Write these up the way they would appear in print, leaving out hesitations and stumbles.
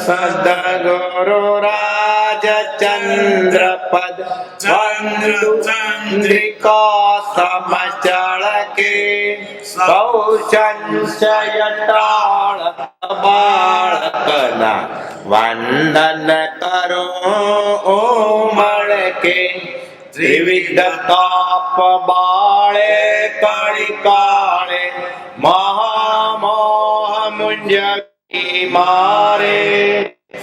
સદગુરુ રાજચંદ્ર પદ ચંદ્રિકા સમચળ કે સૌ સંશય ટાળ બાળકના વંદન કરો ઉમળ કે ત્રિવિધ તાપ બાળે કળી કાળે મહામોહ મુંજ મારે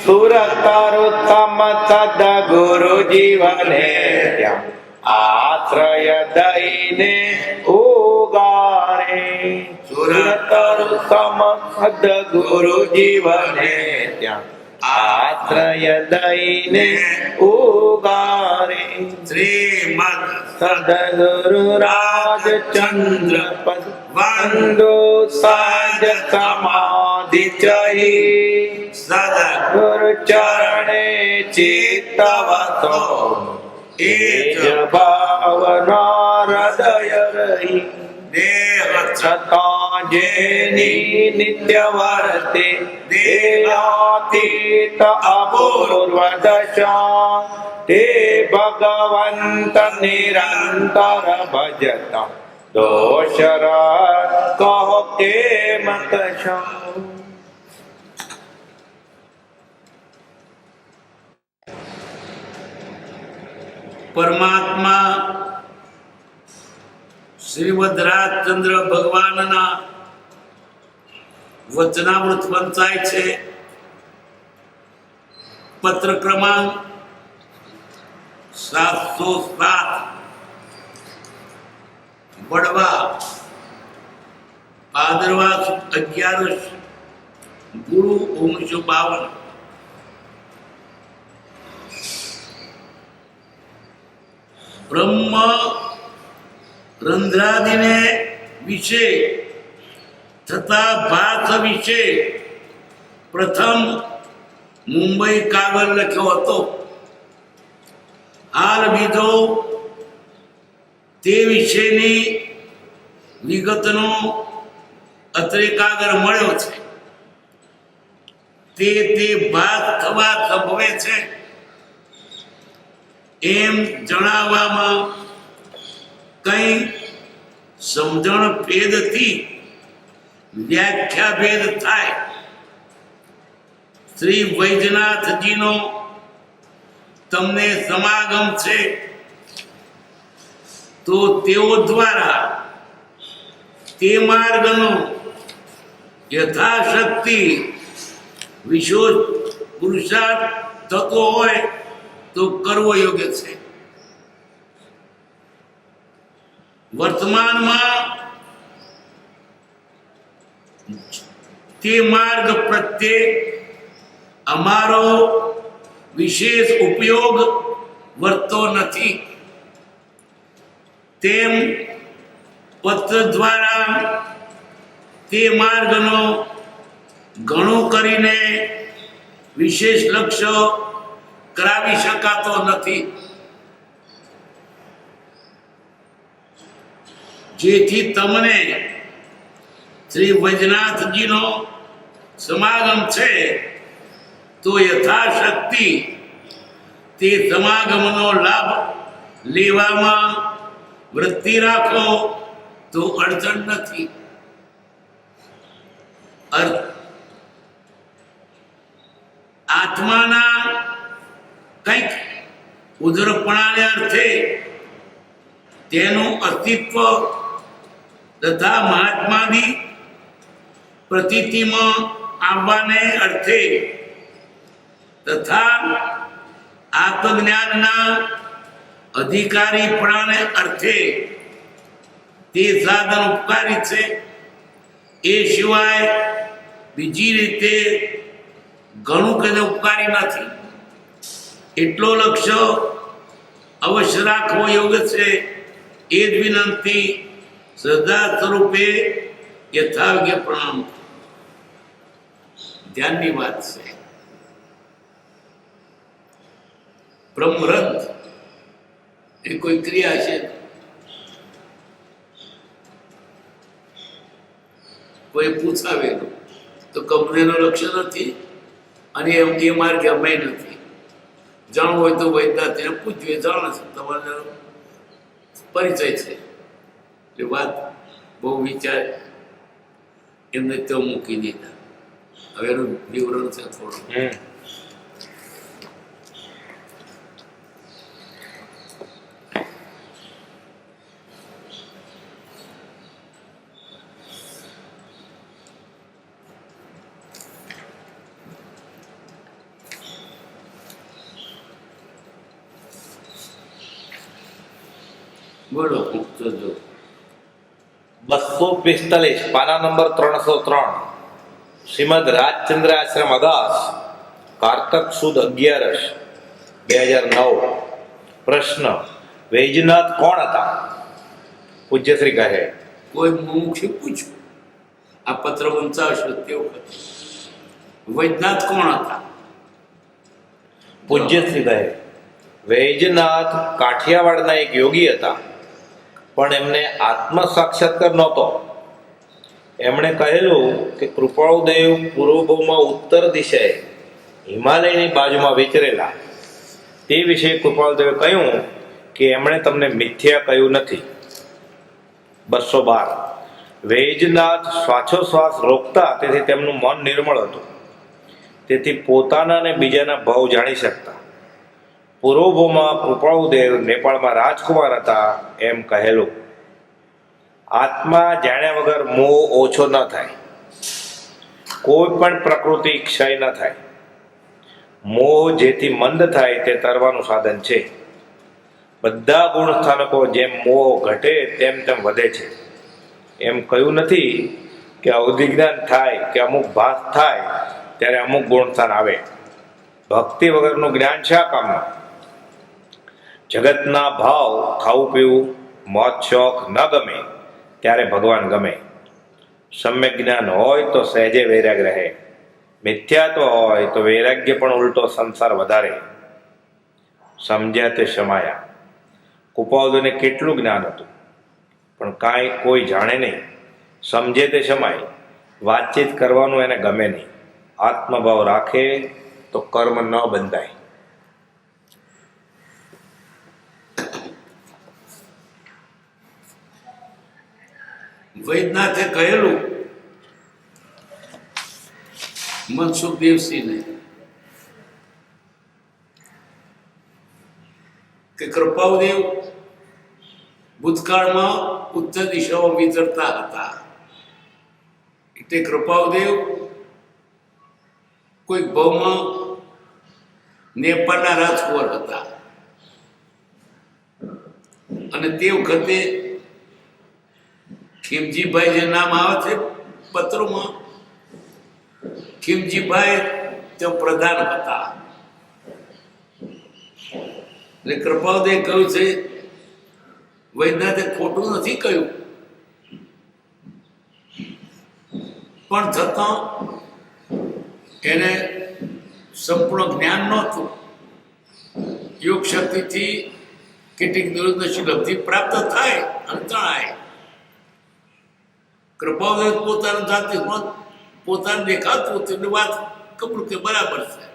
સુરતરુત્તમ સદગુરુ જીવને ત્યાં આશ્રય દઈને ઉગારે સુરતરુત્તમ સદગુરુ જીવને ત્યાં આશ્રય દઈને ઉગારે શ્રીમદ સદગુરુ રાજચંદ્ર પદ વંદો સાજ સમાધિ ચહી સદગુરુ ચરણે ચિત્તવતો એ જ ભાવના હૃદય રહી દેહ છતાં જેની નિત્ય વર્તે દેહાતીત અપૂર્વ દશા તે ભગવંત નિરંતર ભજતા દોષર કહો કેમ કશો. પરમાત્મા શ્રીમદ રાજચંદ્ર ભગવાનના વચનામૃત વંચાય છે. પત્ર ક્રમાંક 707 વડવા ભાદરવા 11 ગુરુ 1952. બ્રહ્મ રંધ્રાદિને વિશે થતા ભાત વિશે પ્રથમ મુંબઈ કાગળ લખ્યો હતો. હાલ બીજો તે વિશેની વિગતનો અત્રે કાગળ મળ્યો છે. તે ભાત થવા સંભવે છે એમ જણાવવામાં કઈ સમજણ ભેદથી વ્યાખ્યા ભેદ થાય. શ્રી વૈજનાથજીનો તમને સમાગમ છે તો તેઓ દ્વારા તે માર્ગનો યથાશક્તિ વિશોધ પુરુષાર્થ થતો હોય તો કરવો યોગ્ય છે. વર્તમાનમાં તે માર્ગ પ્રત્યે અમારો વિશેષ ઉપયોગ વર્તો નથી. તેમ પત્ર દ્વારા તે માર્ગનો ઘણું કરીને વિશેષ લક્ષ્ય કરાવી શકાતો નથી. જેથી તમને શ્રી વૈજનાથજીનો સમાગમ છે તો યથાશક્તિ તે સમાગમનો લાભ લેવામાં વૃત્તિ રાખો તો અડચણ નથી. આત્માના કંઈક ઉદરપણાને અર્થે તેનું અસ્તિત્વ તથા મહાત્માની પ્રતીતિમાં આવવાને અર્થે તથા આત્મજ્ઞાનના અધિકારીપણાને અર્થે તે સાધન ઉપકારી છે. એ સિવાય બીજી રીતે ઘણું કદે ઉપકારી નથી. એટલો લક્ષ્ય અવશ્ય રાખવો યોગ્ય છે. એ જ વિનંતી શ્રદ્ધા સ્વરૂપે યથાયોગ્ય પ્રણામ. ધ્યાનની વાત છે. બ્રહ્મરંધ એ કોઈ ક્રિયા છે, કોઈ પૂછાવેલું તો કંપનીનું લક્ષ્ય નથી. અને એ માર્ગે અમે નથી. જાણવું હોય તો વૈદ્યનાથને પૂછ્યું, એ જાણે છે, તમારે પરિચય છે. એ વાત બહુ વિચાર એમને તો મૂકી દીધા. હવે એનું વિવરણ છે થોડું. બોલો પૂછતો જો. 245 પાના નંબર 303 શ્રીમદ રાજચંદ્ર આશ્રમ અગાસ કારતક સુદ 11 2009. પ્રશ્ન: વૈજનાથ કોણ હતા? પૂજ્યશ્રી કહે, કોઈ મુમુક્ષે પૂછ્યું, આ પત્ર વંચાવશો તે વખતે વૈદ્યનાથ કોણ હતા? પૂજ્યશ્રી કહે, વૈજનાથ કાઠિયાવાડના એક યોગી હતા, પણ એમને આત્મ સાક્ષાત્કાર નહોતો. એમણે કહેલું કે કૃપાળુદેવ પૂર્વભૂમાં ઉત્તર દિશાએ હિમાલયની બાજુમાં વિચરેલા. તે વિશે કૃપાળુદેવે કહ્યું કે એમણે તમને મિથ્યા કહ્યું નથી. 212 વૈજનાથ શ્વાસોશ્વાસ રોકતા, તેથી તેમનું મન નિર્મળ હતું, તેથી પોતાના અને બીજાના ભાવ જાણી શકતા. પૂર્વભૂમાં કૃપાળુદેવ નેપાળમાં રાજકુમાર હતા એમ કહેલું. આત્મા જાણ્યા વગર મોહ ઓછો ન થાય. કોઈ પણ પ્રકૃતિ ક્ષય ન થાય. મોહ જેથી મંદ થાય તે તરવાનું સાધન છે. બધા ગુણ સ્થાનકો જેમ મોહ ઘટે તેમ તેમ વધે છે. એમ કહ્યું નથી કે અવધિજ્ઞાન થાય કે અમુક ભાસ થાય ત્યારે અમુક ગુણ સ્થાન આવે. ભક્તિ વગરનું જ્ઞાન શા કામનું? જગતના ભાવ, ખાવું પીવું, મોજ શોખ ન ગમે ત્યારે ભગવાન ગમે. સમ્યક જ્ઞાન હોય તો સહેજે વૈરાગ રહે. મિથ્યાત્વ હોય તો વૈરાગ્ય પણ ઉલટો સંસાર વધારે. સમજ્યા તે સમાયા. કૃપાળુદેવને કેટલું જ્ઞાન હતું, પણ કાંઈ કોઈ જાણે નહીં. સમજે તે સમાય. વાતચીત કરવાનું એને ગમે નહીં. આત્મભાવ રાખે તો કર્મ ન બંધાય. વૈદ્યનાથે કહેલું મનસુખદેવસિંહને કે કૃપાળુદેવ ભૂતકાળમાં ઉત્તર દિશામાં વિચરતા હતા. એટલે કૃપાળુદેવ કોઈક ભાવમાં નેપાળના રાજકુમાર હતા, અને તે વખતે ખીમજીભાઈ જે નામ આવે છે પત્રોમાં, ખીમજીભાઈ તે પ્રધાન હતા. એટલે કૃપાળુદેવ કહ્યું છે, વૈદ્યનાથે ખોટું નથી કહ્યું, પણ છતાં એને સંપૂર્ણ જ્ઞાન નહોતું. યોગ શક્તિથી કેટલીક નિરોધનશીલ લબ્ધિ પ્રાપ્ત થાય અને તણાય. કૃપાળુદેવ પોતાનું જાતે પોતાને દેખાતું તેની વાત કબૂલ કે બરાબર છે.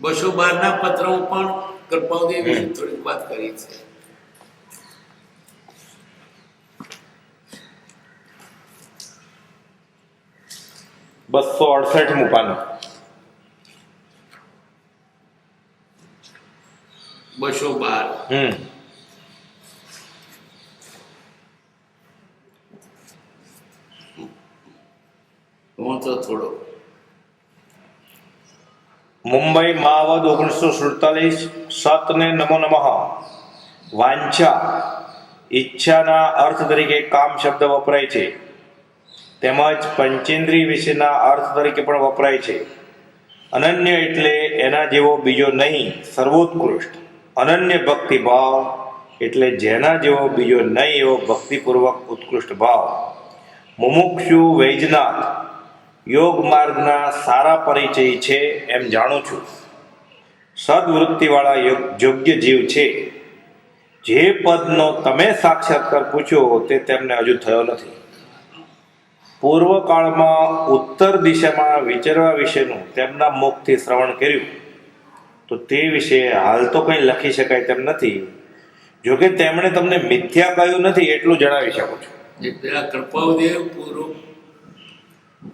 212 પત્રમાં પણ કૃપાળુદેવ વિશે થોડીક વાત કરી છે. બસો 68 પાનું 212 તો થોડો મુંબઈ માવદ 1947 સતને નમો નમઃ. વાંછા ઈચ્છાના અર્થ તરીકે કામ શબ્દ વપરાય છે, તેમજ પંચેન્દ્રિય વિશેના અર્થ તરીકે પણ વપરાય છે. અનન્ય એટલે એના જેવો બીજો નહીં, સર્વોત્કૃષ્ટ. અનન્ય ભક્તિ ભાવ એટલે જેના જેવો બીજો નહીં એવો ભક્તિપૂર્વક ઉત્કૃષ્ટ ભાવ. મુમુક્ષુ વૈજનાથ યોગ માર્ગના સારા પરિચય છે એમ જાણું છું. સદવૃત્તિવાળા યોગ્ય જીવ છે. જે પદનો તમે સાક્ષાત્કાર પૂછ્યો તે તેમને હજુ થયો નથી. પૂર્વકાળમાં ઉત્તર દિશામાં વિચરવા વિશેનું તેમના મુખથી શ્રવણ કર્યું, તો તે વિશે હાલ તો કંઈ લખી શકાય તેમ નથી. જોકે તેમણે તમને મિથ્યા કહ્યું નથી એટલું જણાવી શકું છું. એટલે આ કૃપાવદેવ પૂર્વ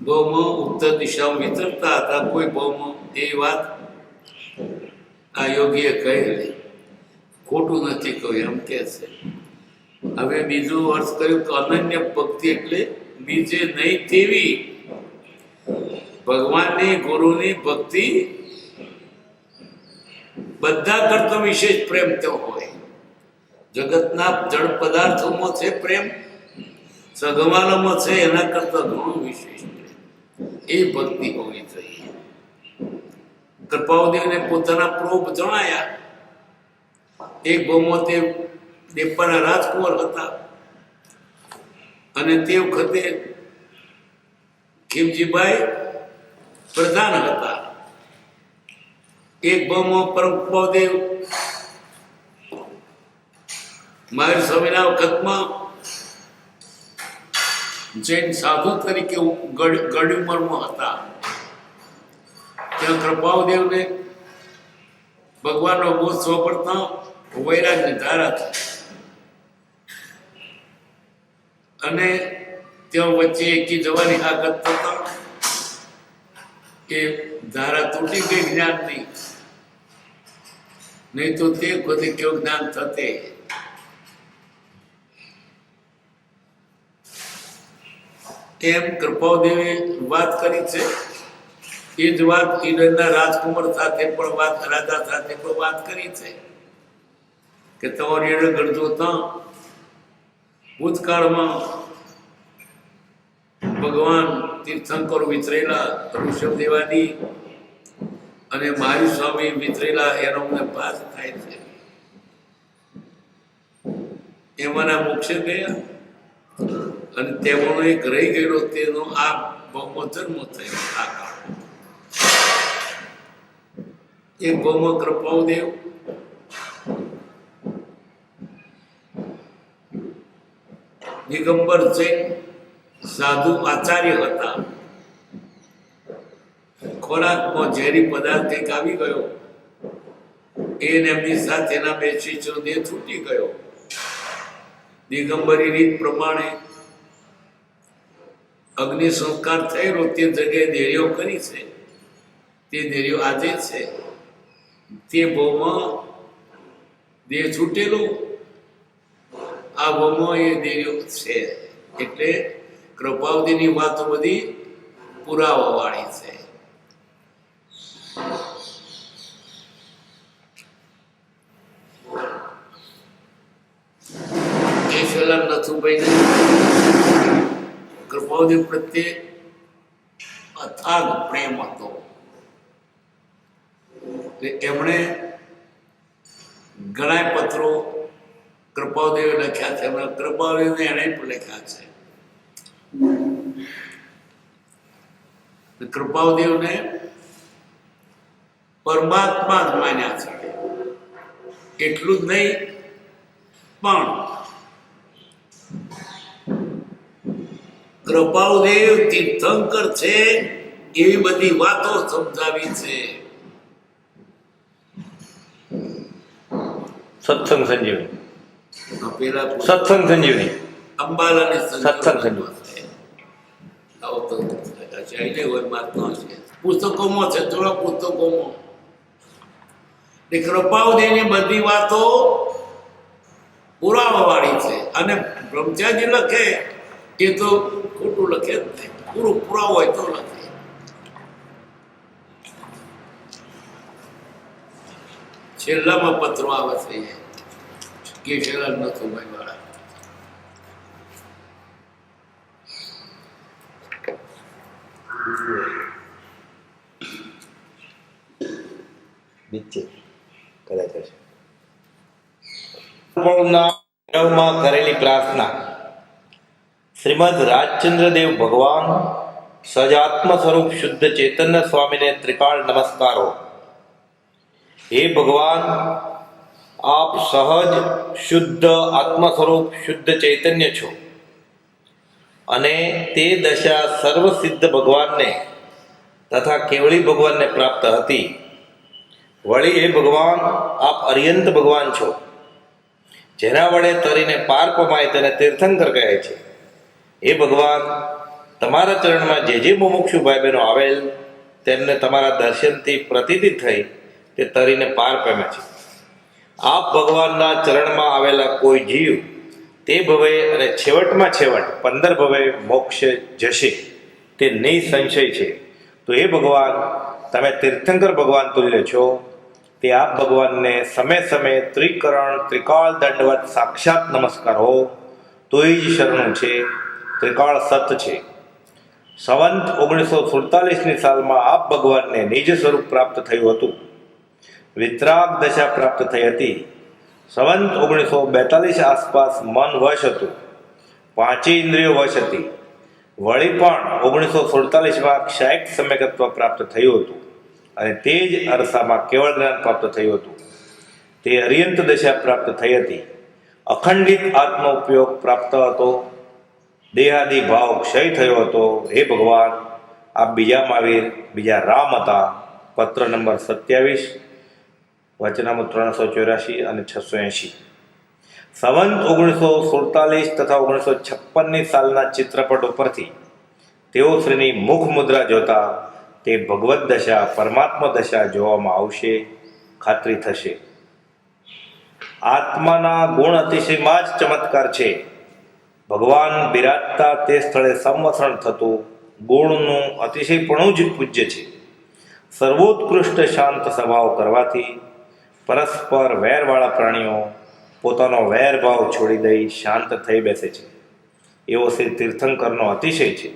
બહુમાં ઉત્તર દિશામાં વિચરતા હતા. કોઈ બહુમાં એ વાત આ યોગીએ કહેલી, ખોટું નથી કહ્યું એમ કે છે. હવે બીજું અર્થ કર્યું કે અનન્ય ભક્તિ એટલે બીજે નહીં તેવી ભગવાનની ગુરુની ભક્તિ બધા કરતા વિશેષ પ્રેમ તો હોય. જગતના જળ પદાર્થોમાં છે પ્રેમ, સગવાલોમાં છે એના કરતા ઘણું વિશેષ પ્રેમ, એ ભક્તિ હોવી જોઈએ. કૃપાવદેવને પોતાના પ્રોપ જણાયા. એક બહુમાં તે દેવપાના રાજકુંવર હતા અને તે વખતે ખીમજીભાઈ પ્રધાન હતા. એક બહુમાં પરમ કૃપાવદેવ મહાવીર સ્વામીના વખતમાં જૈન સાધુ તરીકે ગઢ ઉંમરમાં હતા. ત્યાં કૃપાવદેવને ભગવાનનો બોધ સોંપડતા વૈરાગની ધારા થઈ અને ત્યાં વચ્ચે એકી જવાની આગત થતા એ ધારા તૂટી ગઈ જ્ઞાનની, નહીં તો તે વખતે કેવું જ્ઞાન થતે. એમ કૃપાવદેવે વાત કરી છે. એ જ વાત ઈડનના રાજકુમાર સાથે પણ વાત, રાજા સાથે પણ વાત કરી છે કે તમારી એડે ગરજો ત્યાં ભૂતકાળમાં ભગવાન તીર્થંકરો વિચરેલા, ઋષભદેવાદી અને મહાવીર સ્વામી વિચરેલા, એનો અમને પાસ થાય છે. એમાંના મોક્ષે ગયા અને તેમાંનો એક રહી ગયેલો, તેનો આ બહુમો જન્મ થયો. આ કાળ એક બહુમો કૃપાવદેવ દિગંબર જૈન સાધુ આચાર્ય હતા. ખોરાકમાં ઝેરી પદાર્થ કંઈક આવી ગયો, એને એમની સાથે એના બે શિષ્યો દેહ છૂટી ગયો. દિગંબરી રીત પ્રમાણે અગ્નિ સંસ્કાર થયેલો, તે જગ્યાએ દેરીઓ કરી છે. તે દેરીઓ આજે છે. તે ભાવમાં દેહ છૂટેલો, આ ભાવમાં એ દેરીઓ છે. એટલે કૃપાવતીની વાતો બધી પુરાવા વાળી છે. કેશવલાલ નથુભાઈને કૃપાવતી પ્રત્યે અથાગ પ્રેમ હતો. એમણે ઘણા પત્રો કૃપાવદેવે લખ્યા છે. કૃપાવદેવને એણે પણ લખ્યા છે. કૃપાવદેવને પરમાત્મા જ માન્યા છે. એટલું જ નહીં, પણ કૃપાવદેવ તીર્થંકર છે એવી બધી વાતો સમજાવી છે. સત્સંગ સંજીવની, પેલા સત્સંગ સંજીવની, અંબાલાની સત્સંગ સંજીવની. આવો તો ચાલે હોય મહાત્મા છે. પુસ્તકોમાં છે, થોડા પુસ્તકોમાં કૃપાવદેવની બધી વાતો પુરાવા વાળી છે. અને બ્રહ્મચારી લખે એ તો ખોટું લખે જ નહીં, પૂરું પુરાવો હોય તો લખે. છેલ્લામાં પત્રો આવે છે કેશવલાલ નથુભાઈ વાળા. કરેલી પ્રાર્થના. શ્રીમદ રાજચંદ્રદેવ ભગવાન સજાત્મ સ્વરૂપ શુદ્ધ ચૈતન્ય સ્વામીને ત્રિકાળ નમસ્કારો. હે ભગવાન, આપ સહજ શુદ્ધ આત્મ સ્વરૂપ શુદ્ધ ચૈતન્ય છો અને તે દશા સર્વસિદ્ધ ભગવાનને તથા કેવળી ભગવાનને પ્રાપ્ત હતી. વળી એ ભગવાન આપ અર્યંત ભગવાન છો, જેના વડે તરીને પાર પમાય તેને તીર્થંકર કહે છે. એ ભગવાન, તમારા ચરણમાં જે મુમુક્ષુ ભાઈ બહેનો આવેલ તેમને તમારા દર્શનથી પ્રતીતિ થઈ તે તરીને પાર પામે છે. આપ ભગવાનના ચરણમાં આવેલા કોઈ જીવ તે ભવે અને છેવટમાં છેવટ 15 ભવે મોક્ષ જશે તે નિસંશય છે. તો એ ભગવાન, તમે તીર્થંકર ભગવાન તુલ્ય છો. તે આપ ભગવાનને સમય સમય ત્રિકરણ ત્રિકાળ દંડવત સાક્ષાત નમસ્કાર હો તોય જ શરણું છે, ત્રિકાળ સત છે. સંવંત 1947ની સાલમાં આપ ભગવાનને નિજ સ્વરૂપ પ્રાપ્ત થયું હતું. વિતરાગ દશા પ્રાપ્ત થઈ હતી. સંવંત 1942 આસપાસ મન વશ હતું, 5 ઇન્દ્રિયો વશ હતી. વળી પણ 1947માં ક્ષાયક સમ્યકત્વ પ્રાપ્ત થયું હતું અને તે જ અરસામાં કેવળ જ્ઞાન પ્રાપ્ત થયું હતું. તે અર્યંત દશા પ્રાપ્ત થઈ હતી. અખંડિત આત્મ ઉપયોગ પ્રાપ્ત હતો. દેહાદિ ભાવ ક્ષય થયો હતો. હે ભગવાન, આપ બીજા મહાવીર, બીજા રામ હતા. પત્ર નંબર 27, વચનામૃત 384 અને 680. સંવંત 1947 તથા 1956ની સાલના ચિત્રપટ ઉપરથી તેઓ શ્રીની મુખ મુદ્રા જોતા તે ભગવત દશા, પરમાત્મા દશા જોવામાં આવશે, ખાતરી થશે. આત્માના ગુણ અતિશયમાં જ ચમત્કાર છે. ભગવાન બિરાજતા તે સ્થળે સંવસરણ થતું ગુણનું અતિશયપણું જ પૂજ્ય છે. સર્વોત્કૃષ્ટ શાંત સ્વભાવ કરવાથી પરસ્પર વેરવાળા પ્રાણીઓ પોતાનો વેરભાવ છોડી દઈ શાંત થઈ બેસે છે. એવો શ્રી તીર્થંકરનો અતિશય છે.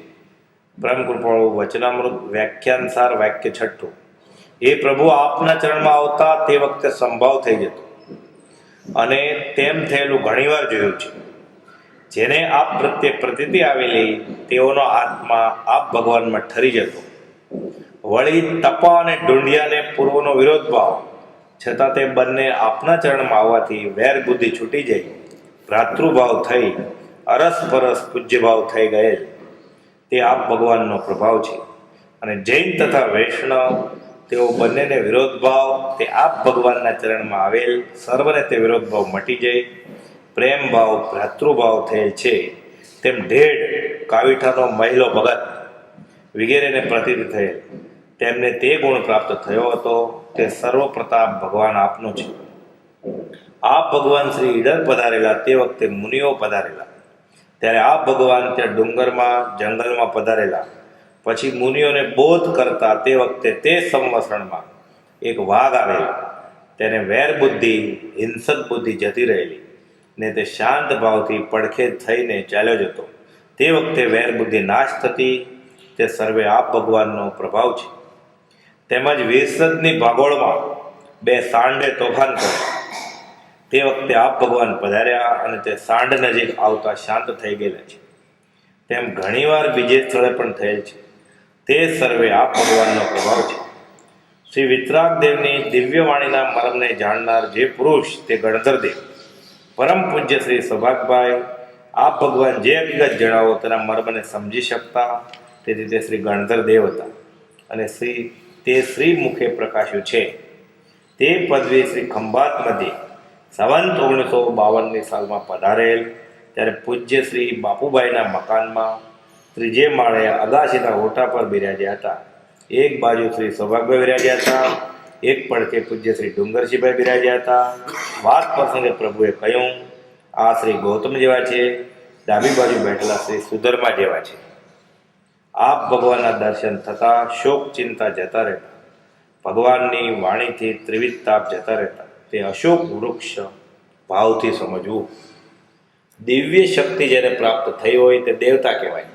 બ્રહ્મ કૃપાળુ વચનામૃત વ્યાખ્યાનસાર વાક્ય 6. એ પ્રભુ આપના ચરણમાં આવતા તે વખતે સંભાવ થઈ જતો અને તેમ થયેલું ઘણીવાર જોયું છે. જેને આપ પ્રત્યે પ્રતીતિ આવેલી તેઓનો આત્મા આપ ભગવાનમાં ઠરી જતો. વળી તપા અને ઢૂંઢિયાને પૂર્વનો વિરોધ ભાવ છતાં તે બંને આપના ચરણમાં આવવાથી વેર બુદ્ધિ છૂટી જઈ ભ્રાતૃભાવ થઈ અરસપરસ પૂજ્યભાવ થઈ ગયેલ તે આપ ભગવાનનો પ્રભાવ છે. અને જૈન તથા વૈષ્ણવ તેઓ બંનેને વિરોધ ભાવ તે આપ ભગવાનના ચરણમાં આવેલ સર્વને તે વિરોધ ભાવ મટી જઈ પ્રેમ ભાવ ભ્રાતૃભાવ થયેલ છે. તેમ ઢેઢ કાવીઠાનો મહિલો ભગત વગેરેને પ્રતીતિ થયેલ તેમને તે ગુણ પ્રાપ્ત થયો હતો. તે સર્વ પ્રતાપ ભગવાન આપનો છે. આપ ભગવાન શ્રી ઈડર પધારેલા તે વખતે મુનિઓ પધારેલા. ત્યારે આપ ભગવાન ત્યાં ડુંગરમાં જંગલમાં પધારેલા. પછી મુનિઓને બોધ કરતા તે વખતે તે સંવસરણમાં એક વાઘ આવેલો. તેને વેર બુદ્ધિ, હિંસક બુદ્ધિ જતી રહેલી ને તે શાંત ભાવથી પડખે થઈને ચાલ્યો જતો. તે વખતે વેર બુદ્ધિ નાશ થતી. તે સર્વે આપ ભગવાનનો પ્રભાવ છે. તેમજ વિરસદની ભાગોળમાં 2 સાંડે તોફાન કર્યું. તે વખતે આપ ભગવાન પધાર્યા અને તે સાંડ નજીક આવતા શાંત થઈ ગયેલા છે. તેમ ઘણીવાર બીજે સ્થળે પણ થયેલ છે. તે સર્વે આપ ભગવાનનો પ્રભાવ છે. શ્રી વિતરાગદેવની દિવ્ય વાણીના મર્મને જાણનાર જે પુરુષ તે ગણધરદેવ, પરમ પૂજ્ય શ્રી સૌભાગભાઈ, આપ ભગવાન જે હકીકત જણાવો તેના મર્મને સમજી શકતા. તેથી તે શ્રી ગણધરદેવ હતા અને તે શ્રી મુખે પ્રકાશ્યું છે. તે પદવી શ્રી ખંભાત મધ્યે સંવંત 1952ની સાલમાં પધારેલ. ત્યારે પૂજ્ય શ્રી બાપુભાઈના મકાનમાં 3જે માળે અગાશીના ઓટા પર બિરાજ્યા હતા. એક બાજુ શ્રી સૌભાગભાઈ બિરાજ્યા હતા, એક પડખે પૂજ્ય શ્રી ડુંગરજીભાઈ બિરાજ્યા હતા. વાત પ્રસંગે પ્રભુએ કહ્યું, આ શ્રી ગૌતમ જેવા છે, ડાબી બાજુ બેઠેલા શ્રી સુધર્મા જેવા છે. આપ ભગવાનના દર્શન થતાં શોક ચિંતા જતા રહેતા. ભગવાનની વાણીથી ત્રિવિધ તાપ જતા રહેતા. તે અશોક વૃક્ષ ભાવથી સમજવું. દિવ્ય શક્તિ જેને પ્રાપ્ત થઈ હોય તે દેવતા કહેવાય.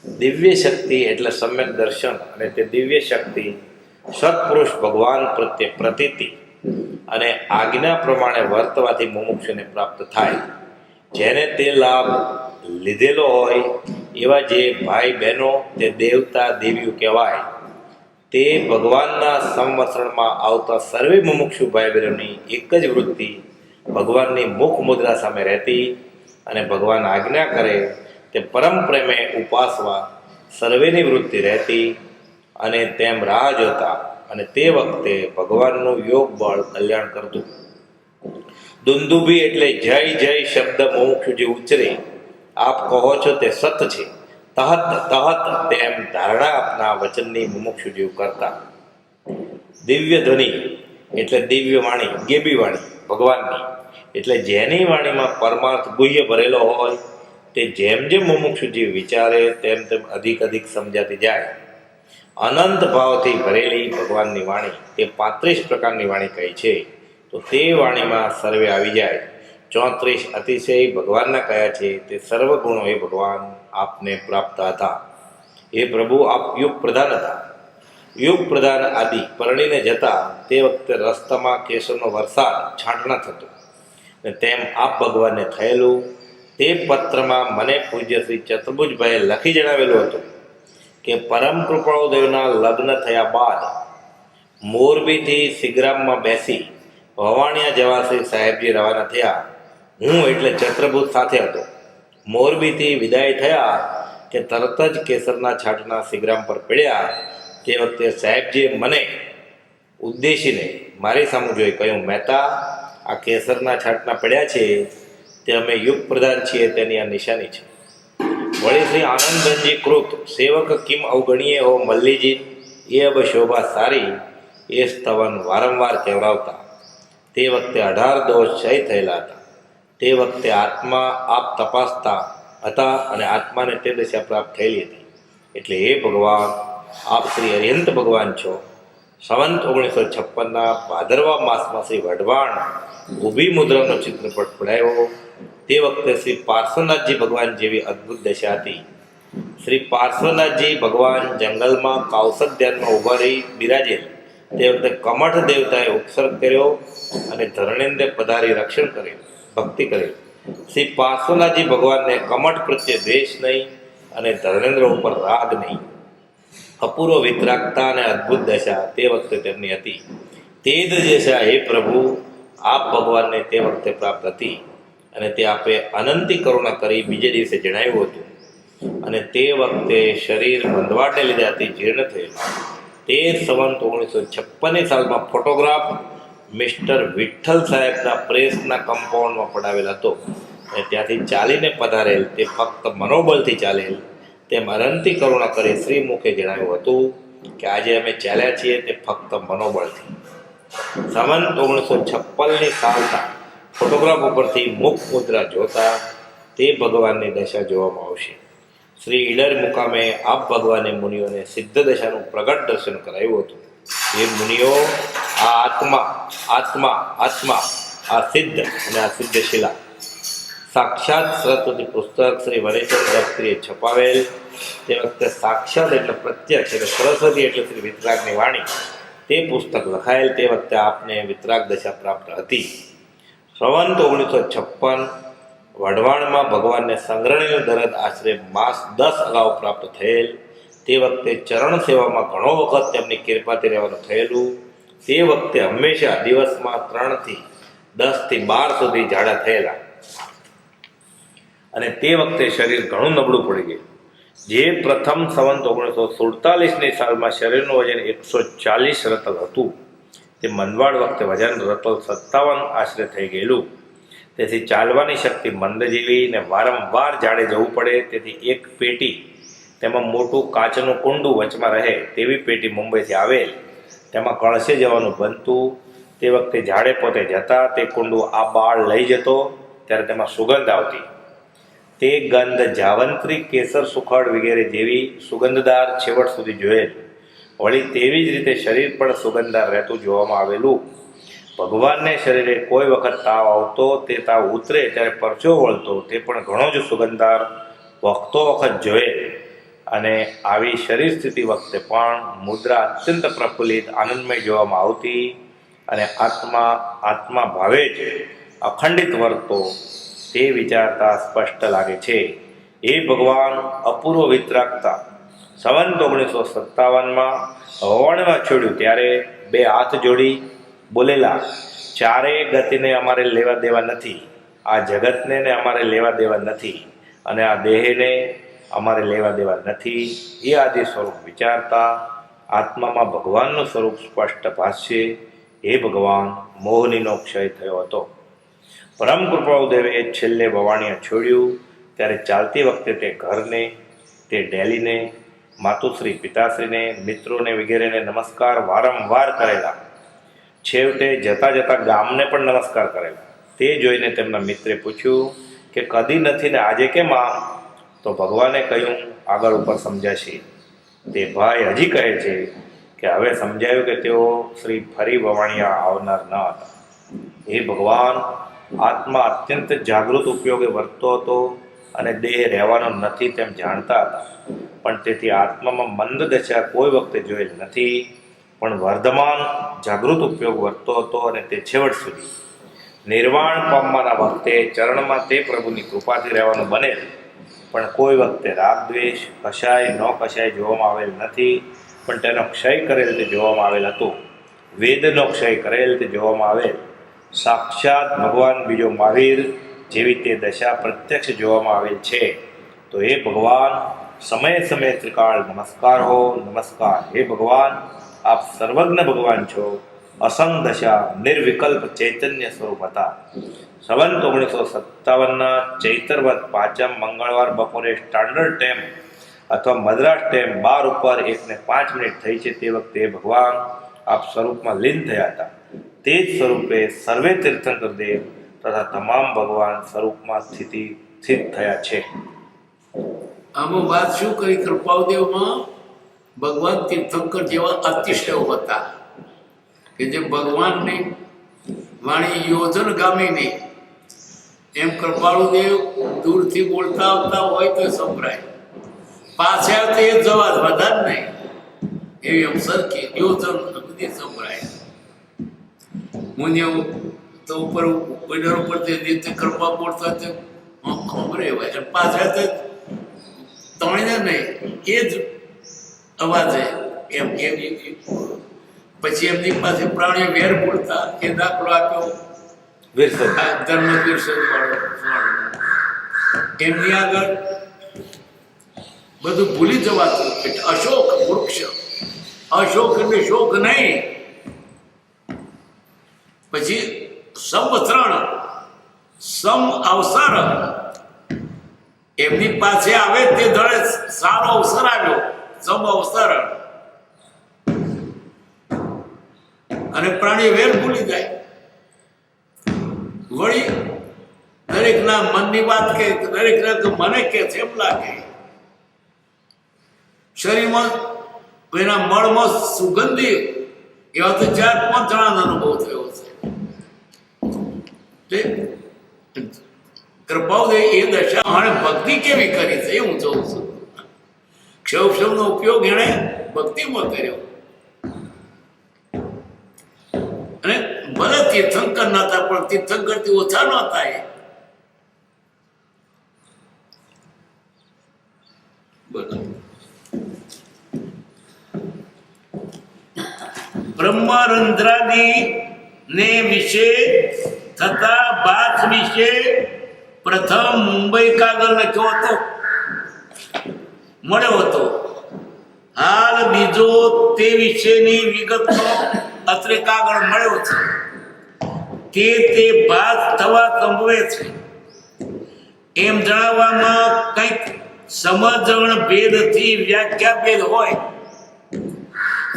દિવ્ય શક્તિ એટલે સમ્યક દર્શન અને તે દિવ્ય શક્તિ સત્પુરુષ ભગવાન પ્રત્યે પ્રતીતિ અને આજ્ઞા પ્રમાણે વર્તવાથી મુમુક્ષુને પ્રાપ્ત થાય. જેને તે લાભ લીધેલો હોય એવા જે ભાઈ બહેનો તે દેવતા દેવીઓ કહેવાય. તે ભગવાનના સંવસરણમાં આવતા સર્વે મુમુક્ષુ ભાઈ બહેનોની એક જ વૃત્તિ ભગવાનની મુખ મુદ્રા સામે રહેતી અને ભગવાન આજ્ઞા કરે તે પરમ પ્રેમે ઉપાસવા સર્વેની વૃત્તિ રહેતી, અને તેમ રાહ જોતા, અને તે વખતે ભગવાનનું યોગ બળ કલ્યાણ કરતું. દુંદુભી એટલે જય જય શબ્દ મુમુક્ષુજી ઉચ્ચરે, આપ કહો છો તે સત છે. તહત તહત તેમ ધારણા આપના વચનની મુમુક્ષુજીવ કરતા. દિવ્ય ધ્વનિ એટલે દિવ્ય વાણી, ગેબી વાણી ભગવાનની, એટલે જેની વાણીમાં પરમાર્થ ગુહ્ય ભરેલો હોય, તે જેમ જેમ મુમુક્ષુજીવ વિચારે તેમ તેમ અધિક અધિક સમજાતી જાય. અનંત ભાવથી ભરેલી ભગવાનની વાણી તે 35 પ્રકારની વાણી કહી છે. તો તે વાણીમાં સર્વે આવી જાય. 34 અતિશય ભગવાનના કયા છે, તે સર્વગુણો એ ભગવાન આપને પ્રાપ્ત હતા. એ પ્રભુ આપ યુગ પ્રધાન હતા. યુગ પ્રધાન આદિ પરણીને જતા તે વખતે રસ્તામાં કેસરનો વરસાદ છાંટણા થતો, અને તેમ આપ ભગવાનને થયેલું તે પત્રમાં મને પૂજ્ય શ્રી ચતુર્ભુજભાઈએ લખી જણાવેલું હતું કે પરમ કૃપાળુદેવના લગ્ન થયા બાદ મોરબીથી સિગ્રામમાં બેસી વવાણિયા જવા શ્રી સાહેબજી રવાના થયા. હું એટલે ચત્રભુજ સાથે હતો. મોરબીથી વિદાય થયા કે તરત જ કેસરના છાંટના સિગ્રામ પર પડ્યા. તે વખતે સાહેબજીએ મને ઉદ્દેશીને મારી સામું જોઈ કહ્યું, મહેતા, આ કેસરના છાંટના પડ્યા છે તે અમે યુગ પ્રધાન છીએ તેની આ નિશાની છે. વળી શ્રી આનંદજી કૃત સેવક કિમ અવગણીએ હો મલ્લીજી, એ અબ શોભા સારી, એ સ્તવન વારંવાર કહેવડાવતા. તે વખતે 18 દોષ ક્ષય થયેલા હતા. તે વખતે આત્મા આપ તપાસતા હતા, અને આત્માને તે દશા પ્રાપ્ત થયેલી હતી. એટલે હે ભગવાન, આપ શ્રી અરિહંત ભગવાન છો. સંવંત 1956ના ભાદરવા માસમાં શ્રી વઢવાણ ઊભી મુદ્રાનો ચિત્રપટ પડાયો. તે વખતે શ્રી પાર્શ્વનાથજી ભગવાન જેવી અદ્ભુત દશા હતી. શ્રી પાર્શ્વનાથજી ભગવાન જંગલમાં કાઉસક ધ્યાનમાં ઊભા રહી બિરાજેલ. તે વખતે કમઠ દેવતાએ ઉપસર્ગ કર્યો, અને ધરણેન્દ્ર પધારી રક્ષણ કર્યું, ભક્તિ કરી. શ્રી પાર્શ્વનાથજી ભગવાનને કમઠ પ્રત્યે દ્વેષ નહીં, અને ધર્મેન્દ્ર ઉપર રાગ નહીં. અપૂર્વ વિતરાગતા અને અદ્ભુત દશા તે વખતે તેમની હતી. તે જ દશા હે પ્રભુ આપ ભગવાનને તે વખતે પ્રાપ્ત હતી, અને તે આપે અનંતી કરુણા કરી બીજે દિવસે જણાવ્યું હતું. અને તે વખતે શરીર મંદવાડને લીધે અતિ જીર્ણ થયેલું. તે સંવંત 1956ની સાલમાં ફોટોગ્રાફ મિસ્ટર વિઠ્ઠલ સાહેબના પ્રેસના કમ્પાઉન્ડમાં પડાવેલ હતો, અને ત્યાંથી ચાલીને પધારેલ તે ફક્ત મનોબળથી ચાલેલ તેમ અનંતી કરુણા કરી શ્રી મુખે જણાવ્યું હતું કે આજે અમે ચાલ્યા છીએ તે ફક્ત મનોબળથી. સંવંત 1956ની સાલના ફોટોગ્રાફ ઉપરથી મુખ મુદ્રા જોતા તે ભગવાનની દશા જોવામાં આવશે. શ્રી ઈડર મુકામે આપ ભગવાને મુનિઓને સિદ્ધ દશાનું પ્રગટ દર્શન કરાવ્યું હતું. એ મુનિઓ આ આત્મા આત્મા આત્મા આ સિદ્ધ અને આ સિદ્ધ શિલા સાક્ષાત સરસ્વતી પુસ્તક શ્રી વનેશ્વર દત્તરીએ છપાવેલ. તે વખતે સાક્ષાત એટલે પ્રત્યક્ષ, એટલે સરસ્વતી એટલે શ્રી વિતરાગની વાણી. તે પુસ્તક લખાયેલ તે વખતે આપને વિતરાગ દશા પ્રાપ્ત હતી. સંવંત 1956 વઢવાણમાં ભગવાનને સંગ્રહણીનું દરદ આશરે માસ 10 અગાઉ પ્રાપ્ત થયેલ. તે વખતે ચરણ સેવામાં ઘણો વખત તેમની કૃપાથી રહેવાનું થયેલું. તે વખતે હંમેશા દિવસમાં 3 થી 10 થી 12 સુધી ઝાડા થયેલા, અને તે વખતે શરીર ઘણું નબળું પડી ગયું. જે પ્રથમ સંવંત 1947ની સાલમાં શરીરનું વજન 140 રતલ હતું, તે મંદવાડ વખતે વજન રતલ 57 આશરે થઈ ગયેલું. તેથી ચાલવાની શક્તિ મંદ જેવી ને વારંવાર ઝાડે જવું પડે. તેથી એક પેટી, તેમાં મોટું કાચનું કુંડું વચમાં રહે તેવી પેટી મુંબઈથી આવેલ. તેમાં કળશે જવાનું બનતું. તે વખતે ઝાડે પોતે જતા તે કુંડું આ બાળ લઈ જતો, ત્યારે તેમાં સુગંધ આવતી. તે ગંધ જાવંત્રી, કેસર, સુખડ વગેરે જેવી સુગંધદાર છેવટ સુધી જોયેલ. વળી તેવી જ રીતે શરીર પણ સુગંધદાર રહેતું જોવામાં આવેલું. ભગવાનને શરીરે કોઈ વખત તાવ આવતો, તે તાવ ઉતરે ત્યારે પરચો વળતો, તે પણ ઘણો જ સુગંધદાર વખતો વખત જોયેલ. અને આવી શરીર સ્થિતિ વખતે પણ મુદ્રા અત્યંત પ્રફુલ્લિત આનંદમય જોવામાં આવતી, અને આત્મા ભાવે જ અખંડિત વર્તો તે વિચારતા સ્પષ્ટ લાગે છે. એ ભગવાન અપૂર્વ વિતરાગતા. સંવંત 1957માં હવાણમાં છોડ્યું ત્યારે 2 હાથ જોડી બોલેલા, ચારે ગતિને અમારે લેવા દેવા નથી, આ જગતને ને અમારે લેવા દેવા નથી, અને આ દેહને અમારે લેવા દેવા નથી એ આદિ સ્વરૂપ વિચારતા આત્મામાં ભગવાનનું સ્વરૂપ સ્પષ્ટ ભાષ્ય. હે ભગવાન, મોહનીનો ક્ષય થયો હતો. પરમ કૃપાળુદેવે છેલ્લે વવાણિયા છોડ્યું ત્યારે ચાલતી વખતે તે ઘરને, તે ડેલીને, માતુશ્રી પિતાશ્રીને, મિત્રોને વગેરેને નમસ્કાર વારંવાર કરેલા. છેવટે જતા જતા ગામને પણ નમસ્કાર કરેલા. તે જોઈને તેમના મિત્રે પૂછ્યું કે કદી નથી ને આજે કેમ આમ? તો ભગવાને કહ્યું, આગળ ઉપર સમજાશે. તે ભાઈ હજી કહે છે કે હવે સમજાયું કે તેઓ શ્રી ફરી વવાણિયા આવનાર ન હતા. હે ભગવાન, આત્મા અત્યંત જાગૃત ઉપયોગે વર્તતો હતો અને દેહ રહેવાનો નથી તેમ જાણતા હતા, પણ તેથી આત્મામાં મંદ દશા કોઈ વખતે જોયેલ નથી, પણ વર્ધમાન જાગૃત ઉપયોગ વર્તતો હતો અને તે છેવટ સુધી નિર્વાણ પામવાના વખતે ચરણમાં તે પ્રભુની કૃપાથી રહેવાનું બનેલ, પણ કોઈ વખતે રાગ દ્વેષ કશાય ન કશાય જોવામાં આવેલ નથી, પણ તેનો ક્ષય કરેલ તે જોવામાં આવેલ હતું. વેદનો ક્ષય કરેલ તે જોવામાં આવેલ. સાક્ષાત ભગવાન બીજો મહાવીર જેવી તે દશા પ્રત્યક્ષ જોવામાં આવેલ છે. તો હે ભગવાન, સમય સમય ત્રિકાળ નમસ્કાર હો, નમસ્કાર. હે ભગવાન, આપ સર્વજ્ઞ ભગવાન છો. અસંગ દશા નિર્વિકલ્પ ચૈતન્ય સ્વરૂપ હતા. સંવંત 1957 ચૈતરવદ 5મ મંગળવાર બપોરે સ્ટાન્ડર્ડ ટાઈમ અથવા મદ્રાસ ટાઈમ 12 ઉપર 1:05 થઈ છે તે વખતે ભગવાન આપ સ્વરૂપમાં લીન થયા હતા. તે જ સ્વરૂપે સર્વે તીર્થંકર દેવ તથા તમામ ભગવાન સ્વરૂપમાં સ્થિત થયા છે. આમાં વાત શું કરી? કૃપાદેવમાં ભગવાન તીર્થંકર જેવા અતિશયો હતા કે જે ભગવાનની વાણી યોજન ગામીની એમ કૃપાળુદેવ દૂરથી બોલતા આવતા હોય તો સંભળાય, પાછા તે જવા બધા જ નહીં એવી એમ સરખી યોજન બધી સંભળાય. મુનિઓ તો ઉપર કોઈડર ઉપર તે રીતે કૃપા બોલતા તે ખબરે હોય, પાછા તે તણીને નહીં એ જ અવાજે એમ એમ. પછી એમની પાસે પ્રાણીઓ વેર બોલતા એ દાખલો આપ્યો ધર્મ વિરસદ વાળો. એમની આગળ બધું ભૂલી જવાતું. એટલે અશોક વૃક્ષ, અશોક એટલે શોક નહીં. પછી સંવત્સરણ, સમ અવસર, એમની પાસે આવે તે દળે સારો અવસર આવ્યો, સમ અવસર. અને પ્રાણી વેર ભૂલી જાય. વળી દરેકના મનની વાત કે દરેકના મને કે છે એમ લાગે. શરીરમાં એના મળમાં સુગંધી એવા તો 4-5 જણાનો અનુભવ થયો છે. કૃપાદેવ એ દશા માણે ભક્તિ કેવી કરી છે એ હું જોઉં છું. ક્ષૌક્ષમનો ઉપયોગ એણે ભક્તિમાં કર્યો. અને ભલે તીર્થંકર નતા પણ તીર્થંકરથી ઓછા નતા. એ બ્રહ્મરંધ્રાદી ને વિશે થતા બાથ વિશે પ્રથમ મુંબઈ કાગળ લખ્યો હતો, મળ્યો હતો. હાલ બીજો તે વિશેની વિગતનો અત્રે કાગળ મળ્યો છે તે બાદ થવા સંભવે છે એમ જણાવવામાં કંઈક સમજણ ભેદથી વ્યાખ્યા ભેદ હોય.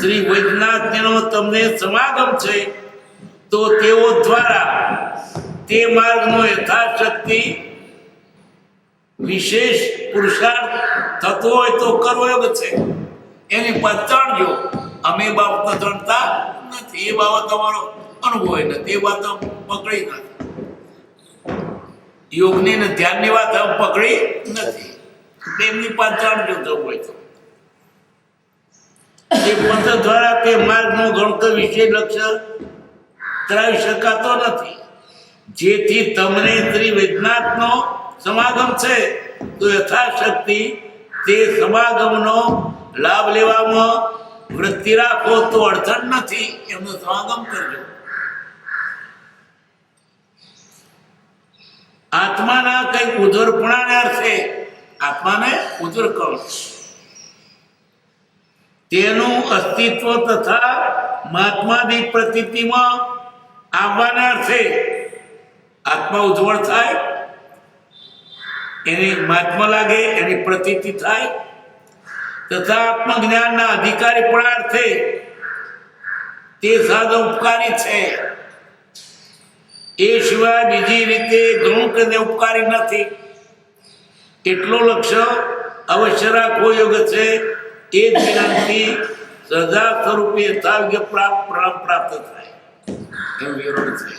શ્રી વૈદ્યનાથનો તમને સમાગમ છે તો તેઓ દ્વારા તે માર્ગનો યથાશક્તિ વિશેષ પુરુષાર્થ થતો હોય તો કરવો યોગ છે. એની પાસે જાણજો. અમે બાબત જાણતા નથી, એ બાબત અમારો અનુભવ નથી, એ વાત પકડી નથી. યોગની ને ધ્યાનની વાત પકડી નથી. એમની પાસે જાણજો જવું હોય તો. એ પંથ દ્વારા તે માર્ગનો ગણતો વિષય લક્ષ્ય કરાવી શકાતો નથી. જેથી તમને શ્રી વૈદ્યનાથનો સમાગમ છે તો યથાશક્તિ તે સમાગમનો લાભ લેવામાં વૃત્તિ રાખો તો અડચણ નથી. એમનો સમાગમ કરજો. આત્માના કઈ ઉધરપણાને અર્થે આત્માને ઉધર કહો તેનું અસ્તિત્વ તથા મહાત્માની પ્રતીતિમાં આવવાના અર્થે આત્મા ઉજ્જવળ થાય, એની મહાત્મા લાગે, એની પ્રતીતિ થાય તથા આત્મજ્ઞાનના અધિકારી પણ અર્થે તે સાધન ઉપકારી છે. એ સિવાય બીજી રીતે ઘણું કે ઉપકારી નથી. એટલો લક્ષ્ય અવશ્ય રાખવો યોગ્ય છે. એ જ જ્ઞાનથી સદા સ્વરૂપે યથાયોગ્ય પ્રાપ્ત થાય એમ વિવરણ છે.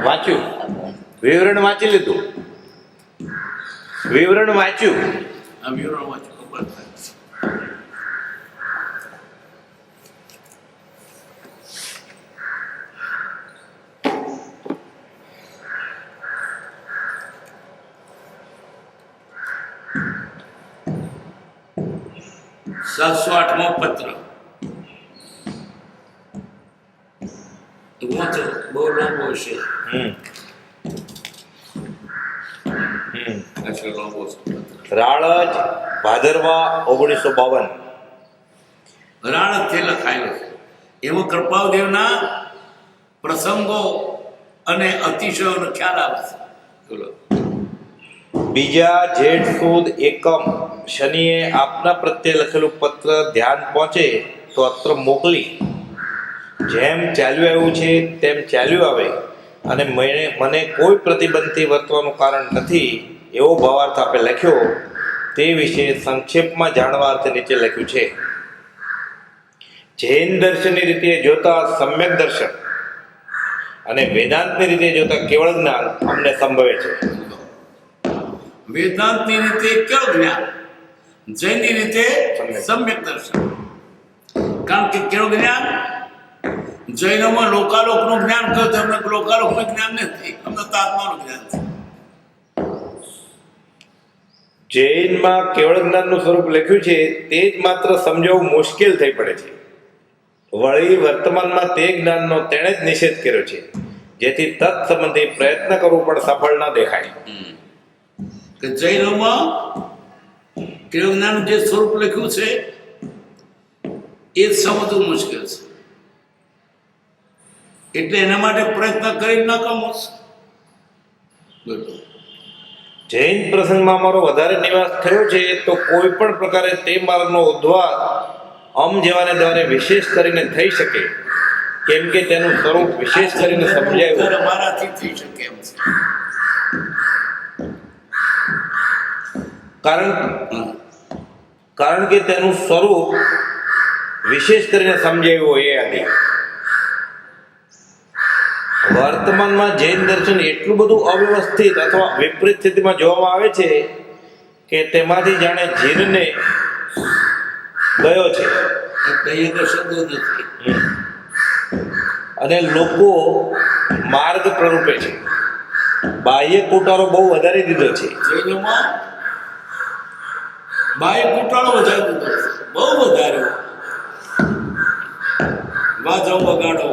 વાંચ્યું, વિવરણ વાંચી લીધું, વિવરણ વાંચ્યું. આ વિવરણ વાંચો ખબર થાય. સાતસો આઠમો પત્ર વાંચો, બહુ લાંબો છે. આટલો લાંબો છે. રાળજ ભાદરવા 1952. રાણથી લખાયેલો છે. એમાં કૃપાલદેવના પ્રસંગો અને અતિશયોનો ખ્યાલ આવે છે. બોલો. બીજા જેઠ સુદ એકમ શનિએ આપના પ્રત્યે લખેલું પત્ર ધ્યાન પહોંચે તો અત્ર મોકલી જેમ ચાલ્યું આવ્યું છે તેમ ચાલ્યું આવે અને મને કોઈ પ્રતિબંધથી વર્તવાનું કારણ નથી એવો ભાવાર્થ આપે લખ્યો તે વિશે સંક્ષેપમાં જાણવા અર્થે નીચે લખ્યું છે. જૈન દર્શનની રીતે જોતા સમ્યક દર્શન અને વેદાંતની રીતે જોતા કેવળ જ્ઞાન અમને સંભવે છે. વેદાંતની રીતે કેવું જ્ઞાન, જૈનની રીતે સમ્યક દર્શન. કારણ કે કેવું જ્ઞાન જૈનોમાં લોકાલોકનું જ્ઞાન કહ્યું તો અમને લોકાલોકનું જ્ઞાન નથી, અમને તો આત્માનું જ્ઞાન છે. જૈનમાં કેવળ જ્ઞાનનું સ્વરૂપ લખ્યું છે તે જ માત્ર સમજાવવું મુશ્કેલ થઈ પડે છે. વળી વર્તમાનમાં તે જ્ઞાનનો તેણે જ નિષેધ કર્યો છે જેથી તત્સંબંધી પ્રયત્ન કરવો પણ સફળ ન દેખાય. કે જૈનોમાં કેવું જ્ઞાનનું જે સ્વરૂપ લખ્યું છે એ જ સમજવું મુશ્કેલ છે. એટલે એના માટે પ્રયત્ન કરી ન કમો. જૈન પ્રસંગમાં અમારો વધારે નિવાસ થયો છે તો કોઈ પણ પ્રકારે તે માર્ગનો ઉદ્ધાર જેવાને દ્વારે વિશેષ કરીને થઈ શકે કેમ કે તેનું સ્વરૂપ વિશેષ કરીને સમજાયું મારાથી થઈ શકે એમ છે. કારણ કે તેનું સ્વરૂપ વિશેષ કરીને સમજાયું હોય એ આદિ. વર્તમાનમાં જૈન દર્શન એટલું બધું અવ્યવસ્થિત અથવા વિપરીત સ્થિતિમાં જોવામાં આવે છે કે તેમાંથી જાણે જીનને ગયો છે અને લોકો માર્ગ પ્રરૂપે છે. બાહ્ય કુટારો બહુ વધારી દીધો છે. જૈનોમાં બાહ્ય કુટારો વધારી દીધો છે, બહુ વધારે. વાજો વગાડો,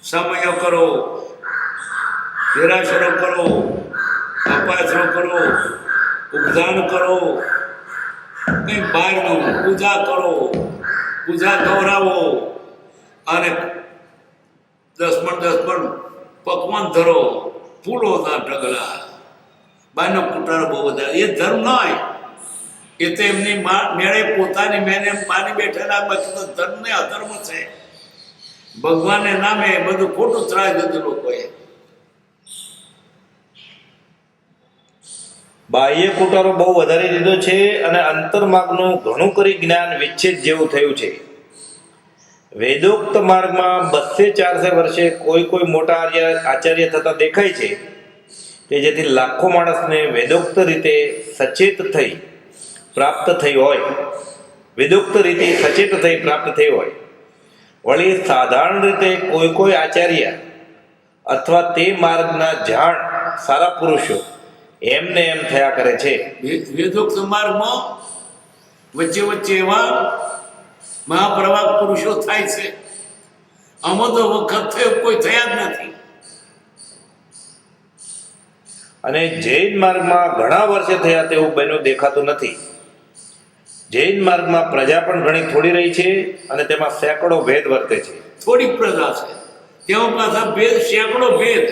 સમયો કરો, નિરાશનો કરો, અપાસનો કરો, ઉપદાન કરો, કઈ બહારનું પૂજા કરો, પૂજા ગૌરાવો અને 10 મણ પકવાન ધરો, ફૂલોના ઢગલા. બાયનો કુટારો બહુ વધારે. એ ધર્મ નય, એ તો એમની મેળે પોતાની મેને માની બેઠેલા બાકી તો ધર્મ ને અધર્મ છે. ભગવાનને નામે બધું ખોટું ત્રાય દીધું લોકોએ. બાહ્ય કુટારો બહુ વધારી દીધો છે અને અંતર્માર્ગનું ઘણું કરી જ્ઞાન વિચ્છેદ જેવું થયું છે. વેદોક્ત માર્ગમાં 200-400 વર્ષે કોઈ મોટા આચાર્ય થતા દેખાય છે કે જેથી લાખો માણસને વેદોક્ત રીતે સચેત થઈ પ્રાપ્ત થઈ હોય, વેદોક્ત રીતે સચેત થઈ પ્રાપ્ત થઈ હોય. વળી સાધારણ રીતે કોઈ આચાર્ય અથવા તે માર્ગના જાણ સારા પુરુષો એમને એમ થયા કરે છે. વેદોક્ત માર્ગમાં વચ્ચે એવા મહાપ્રવાહ પુરુષો થાય છે. આમાં તો વખત થયો કોઈ થયા જ નથી. અને જૈન માર્ગમાં ઘણા વર્ષે થયા તેવું બન્યું દેખાતું નથી. જૈન માર્ગમાં પ્રજા પણ ઘણી થોડી રહી છે અને તેમાં સેંકડો ભેદ વર્તે છે. થોડી પ્રજા છે, તેમાં પાછા ભેદ સેંકડો ભેદ.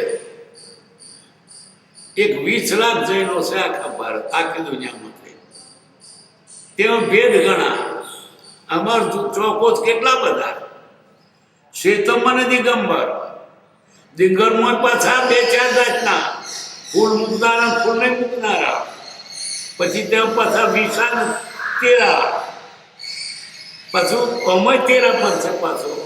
20 લાખ જૈનો છે આખા ભારત, આખી દુનિયામાં. તેમાં ભેદ ઘણા. અમર ચોકો કેટલા બધા. શ્વેતમ અને દિગંબર. દિગંબરમાં પાછા 2-4 જાતના, ફૂલ મૂકનારા, ફૂલ નહીં મૂકનારા. પછી તેમાં પાછા વિશાલ તેરા, પાછું અમય તેરા પણ છે. પાછું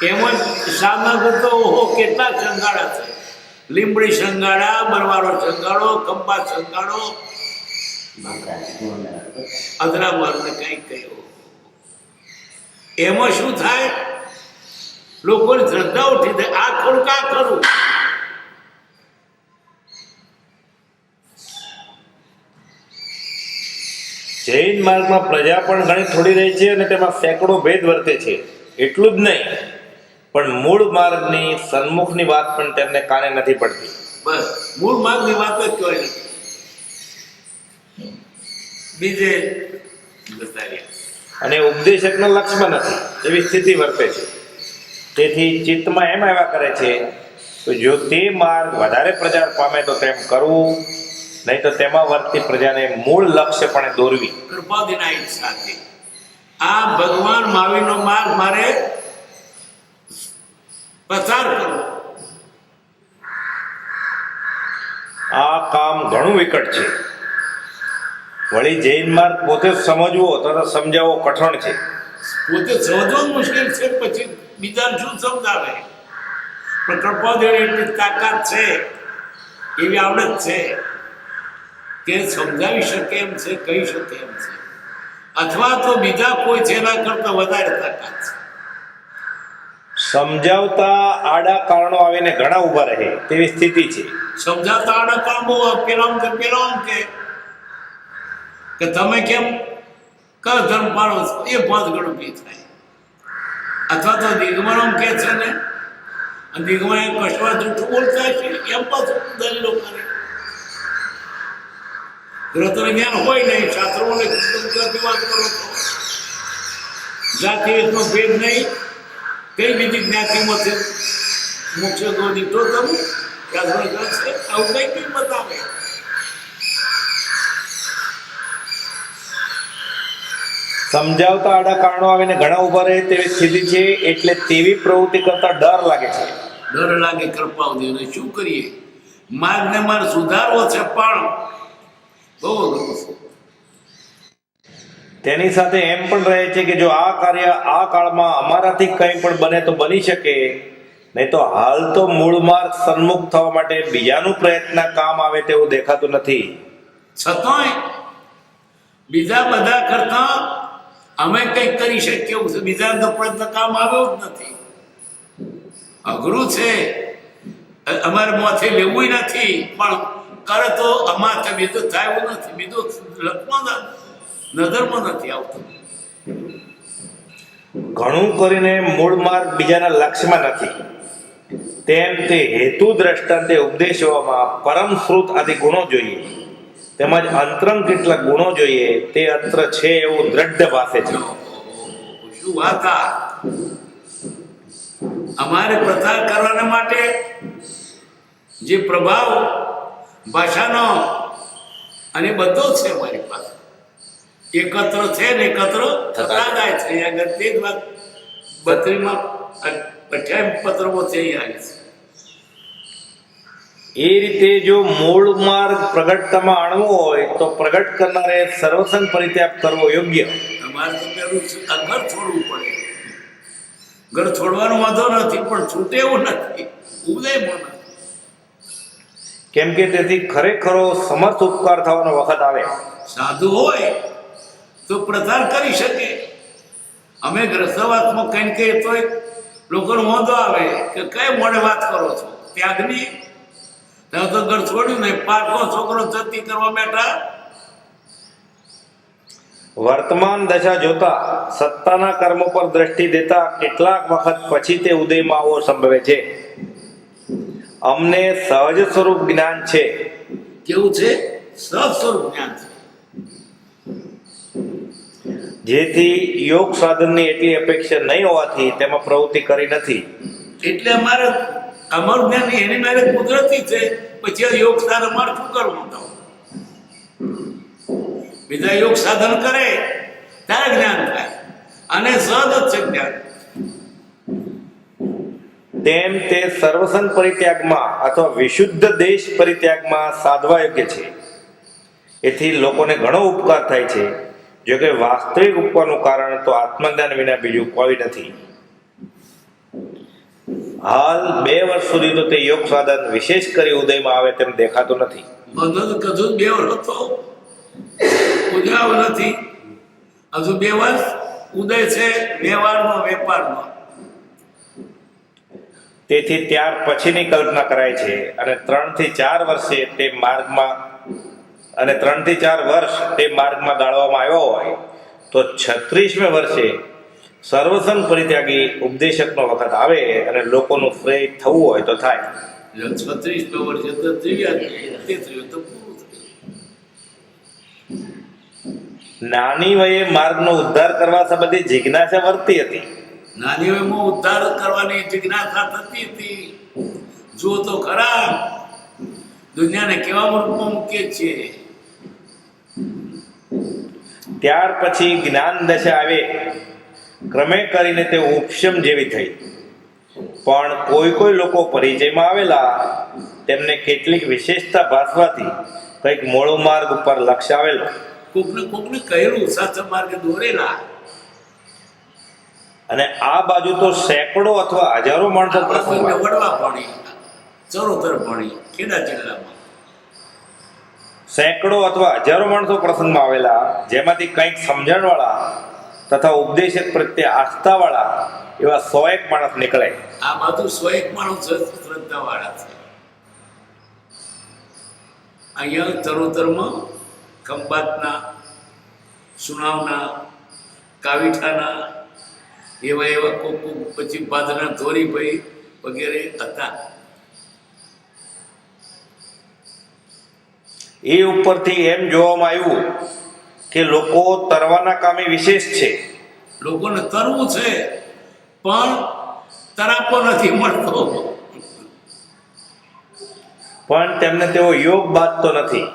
એમાં સામગ્ર તો ઓહો કેટલા સંગાળા છે. લીંબડી સંગાળા, બરવાળો સંગાળો, કંબા સંગાળો, અદરામરને કંઈક કહ્યું. એમાં શું થાય, લોકોની શ્રદ્ધા ઉઠી જાય. આ થોડુંક આ કરું. જૈન માર્ગમાં પ્રજા પણ ઘણી થોડી રહી છે અને તેમાં સેંકડો ભેદ વર્તે છે. એટલું જ નહીં, પણ મૂળ માર્ગની સન્મુખની વાત પણ તેમને કાને નથી પડતી. બસ મૂળ માર્ગની વાત જ કહેવાય નથી. બીજે અને ઉપદેશકના લક્ષ્યમાં નથી એવી સ્થિતિ વર્તે છે. તેથી ચિત્તમાં એમ આવ્યા કરે છે કે જો તે માર્ગ વધારે પ્રચાર પામે તો તેમ કરવું, નહીં તો તેમાં વર્તી પ્રજાને મૂળ લક્ષ્ય પણ દોરવી. કૃપાદીના ઈચ્છાથી આ ભગવાન મહાવીરનો માર્ગ મારે પ્રચાર કરવો. આ કામ ઘણું વિકટ છે. વળી જૈન માર્ગ પોતે સમજવો તથા સમજાવવો કઠણ છે. પોતે સમજવું મુશ્કેલ છે, પછી બીજાને શું સમજાવે? પણ કૃપાદેવી એટલી તાકાત છે, એવી આવડત છે કે સમજાવી શકે એમ છે, કહી શકે એમ છે. અથવા તો બીજા કોઈ છે એના કરતા વધારે તાકાત છે. સમજાવતા આડા કારણો આવીને ઘણા ઊભા રહે તેવી સ્થિતિ છે. સમજાવતા આડા કામ બહુ પેલા કે તમે કેમ કયો ધર્મ પાળો છો, એ પદ ગણપી થાય. અથવા તો દિગમણમ કે છે ને, દિગમણ કશવા જૂઠું બોલતા છે એમ પાછું દલીલો કરે. ગ્રંથનું જ્ઞાન હોય નહીં, શાસ્ત્રોને ગુજરાતી વાત કરો છો, જાતિનો ભેદ નહીં, કઈ બીજી જ્ઞાતિમાંથી મોક્ષ ગોદી તો તમે શાસ્ત્રો છે આવું કઈ કઈ બતાવે. સમજાવતા આડા કારણો આવીને ઘણા ઊભા રહે તેવી સ્થિતિ છે. એટલે તેવી પ્રવૃત્તિ કરતા ડર લાગે છે. ડર લાગે કૃપાવદેવને શું કરીએ? માર્ગને મારે સુધારવો છે, પણ બહુ અઘરું છે. તેની સાથે એમ પણ રહે છે કે જો આ કાર્ય આ કાળમાં અમારાથી કંઈ પણ બને તો બની શકે, નહીં તો હાલ તો મૂળ માર્ગ સન્મુખ થવા માટે બીજાનું પ્રયત્ન કામ આવે તેવું દેખાતું નથી. છતાંય બીજા બધા કરતા અમે કંઈક કરી શકીએ એવું છે. બીજા તો પ્રયત્ન કામ આવ્યો જ નથી. અઘરું છે. અમારે મોથી લેવું નથી, પણ કરે તો અમારે બીજું થાય એવું નથી. બીજું લખમાં નજરમાં નથી આવતું. ઘણું કરીને મૂળ માર્ગ બીજાના લક્ષ્યમાં નથી. તેમ તે હેતુ દ્રષ્ટાંતે ઉપદેશવામાં પરમ શ્રુત આદિ ગુણો જોઈએ, તેમજ અંતરંગ કેટલાક ગુણો જોઈએ તે અંતર છે એવું દ્રઢ ભાસે છે. શું વાત! અમારે પ્રચાર કરવાના માટે જે પ્રભાવ ભાષાનો અને બધો છે અમારી પાસે એકત્ર છે ને એકત્ર થતા જાય છે. આગળ તે જ વાત 32 પત્રકો છે એ આવી છે. એ રીતે જો મૂળ માર્ગ પ્રગટતામાં આણવો હોય તો પ્રગટ કરનારે સર્વસંગ પરિત્યાગ કરવો યોગ્ય. તમારે તો પેલું ઘર છોડવું પડે. ઘર છોડવાનો વાંધો નથી, પણ છૂટે એવું નથી, ઉદય પણ નથી. કેમ કે તેથી ખરેખરો સમર્થ ઉપકાર થવાનો વખત આવે. સાધુ હોય તો પ્રચાર કરી શકે. અમે ગ્રસ્તવાતમાં કંઈ કહીએ તો લોકોનો વાંધો આવે કે કઈ મોડે વાત કરો છો, ત્યાગની ત્યાં તો ઘર છોડ્યું નહીં, પારકો છોકરો જતી કરવા બેઠા વર્તમાન દશા જોતા સત્તાના કર્મો પર દ્રષ્ટિ દેતા કેટલાક વખત પછી તે ઉદયમાં આવવો સંભવે છે. અમને સહજ સ્વરૂપ જ્ઞાન છે. કેવું છે? સ્વસ્વરૂપ જ્ઞાન છે. જેથી યોગ સાધનની એટલી અપેક્ષા નહીં હોવાથી તેમાં પ્રવૃત્તિ કરી નથી. એટલે અમારું જ્ઞાન એની મારે કુદરતી છે. પછી આ યોગ સાધન અમારે શું કરવું તો? બીજા યોગ સાધન કરે ત્યારે જ્ઞાન થાય, અને સહજ જ છે જ્ઞાન. તેમ તે સર્વસંગ પરિત્યાગમાં અથવા વિશુદ્ધ દેશ પરિત્યાગમાં સાધવા યોગ્ય છે. એથી લોકોને ઘણો ઉપકાર થાય છે. જો કે વાસ્તવિક ઉપકારનું કારણ તો આત્મજ્ઞાન વિના બીજું કોઈ નથી. હાલ 2 વર્ષ સુધી તો તે યોગ સાધન વિશેષ કરી ઉદયમાં આવે તેમ દેખાતું નથી. બધું કશું 2 વર્ષ તો ઉજાવ નથી. હજુ 2 વર્ષ ઉદય છે વ્યવહારનો, વેપારનો. તેથી ત્યાર પછીની કલ્પના કરાય છે અને 3 થી 4 વર્ષે તે માર્ગમાં 3 થી 4 વર્ષ તે માર્ગમાં ગાળવામાં આવ્યો હોય તો 36મે વર્ષે સર્વસંગ પરિત્યાગી ઉપદેશકનો વખત આવે અને લોકોનું શ્રેય થવું હોય તો થાય. 36 વર્ષે તો તે થયું તો પૂરું થયું. નાની વયે માર્ગનો ઉદ્ધાર કરવા સંબંધી જિજ્ઞાસા વર્તી હતી. નાની વયમાં ઉદ્ધાર કરવાની જિજ્ઞાસા થતી હતી. જો તો ખરા દુનિયાને કેવા રૂપમાં મૂકીએ છીએ. ત્યાર પછી જ્ઞાન દશા આવે, ક્રમે કરીને તે ઉપશમ જેવી થઈ. પણ કોઈ લોકો પરિચયમાં આવેલા તેમને કેટલીક વિશેષતા ભાસવાથી કંઈક મૂળ માર્ગ ઉપર લક્ષ્ય આવેલો. કોકને કહેલું સાચા માર્ગે દોરેલા. અને આ બાજુ તો સેંકડો અથવા હજારો માણસો વડવા ભણી, ચરોતર ભણી, ખેડા જિલ્લામાં સેંકડો અથવા હજારો માણસો પ્રસંગમાં આવેલા, જેમાંથી કંઈક સમજણવાળા તથા ઉપદેશક પ્રત્યે આસ્થાવાળા એવા 101 માણસ નીકળે. આ બધું 101 માણસ શ્રદ્ધાવાળા છે. અહીંયા ચરોતરમાં ખંભાતના, સુનાવના, કાવીઠાના એવા કોક પછી બાદના ધોરીભાઈ વગેરે હતા. એ ઉપરથી એમ જોવામાં આવ્યું કે લોકો તરવાના કામે વિશેષ છે. લોકોને તરવું છે પણ તરાપો નથી મળતો. પણ તેમને તેવો યોગ બાંધતો નથી.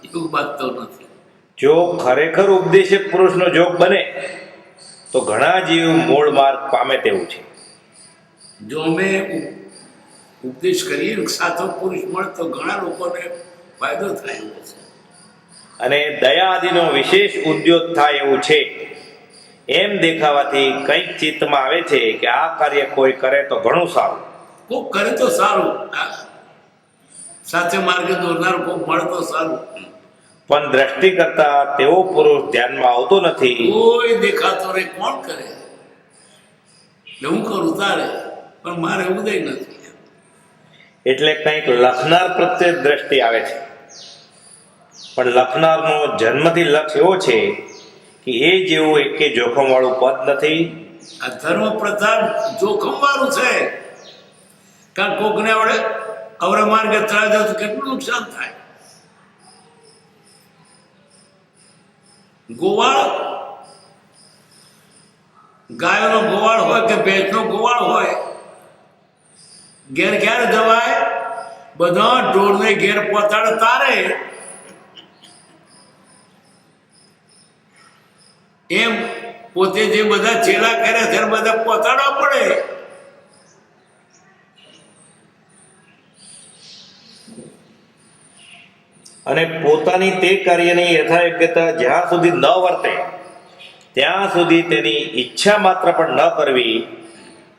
એવું બાંધતો નથી. જો ખરેખર ઉપદેશક પુરુષનો જોગ બને તો ઘણા જીવ મૂળ માર્ગ પામે તેવું છે. જો અમે ઉપદેશ કરીએ સાચો પુરુષ મળે તો ઘણા લોકોને ફાયદો થાય એવો છે. અને દયા આદિનો વિશેષ ઉદ્યોગ થાય એવું છે. એમ દેખાવાથી કંઈક ચિત્તમાં આવે છે કે આ કાર્ય કોઈ કરે તો ઘણું સારું. કોક કરે તો સારું, સાચે માર્ગે દોરનાર કોક મળે તો સારું. પણ દ્રષ્ટિ કરતા તેવો પુરુષ ધ્યાનમાં આવતો નથી. કોઈ દેખાતો રે કોણ કરે? હું કરું તારે, પણ મારે ઉદય નથી. એટલે કંઈક લખનાર પ્રત્યે દ્રષ્ટિ આવે છે. પણ લખનારનો જન્મથી લક્ષ્ય એવો છે કે એ જેવું એકે જોખમ વાળું પદ નથી. આ ધર્મ પ્રચાર જોખમ વાળું છે. કારણ કોકને અવરે માર્ગે ચડાવી દો તો કેટલું નુકસાન થાય. ગોવાળ, ગાયોનો ગોવાળ હોય કે ભેંસનો ગોવાળ હોય, ઘેર જવાય, બધા ઢોરને ઘેર પહોંચાડે તારે એમ પોતે જે બધા ચેલા કરે છે બધા પહોંચાડવા પડે. અને પોતાની તે કાર્યની યથાયોગ્યતા જ્યાં સુધી ન વર્તે ત્યાં સુધી તેની ઈચ્છા માત્ર પણ ન કરવી,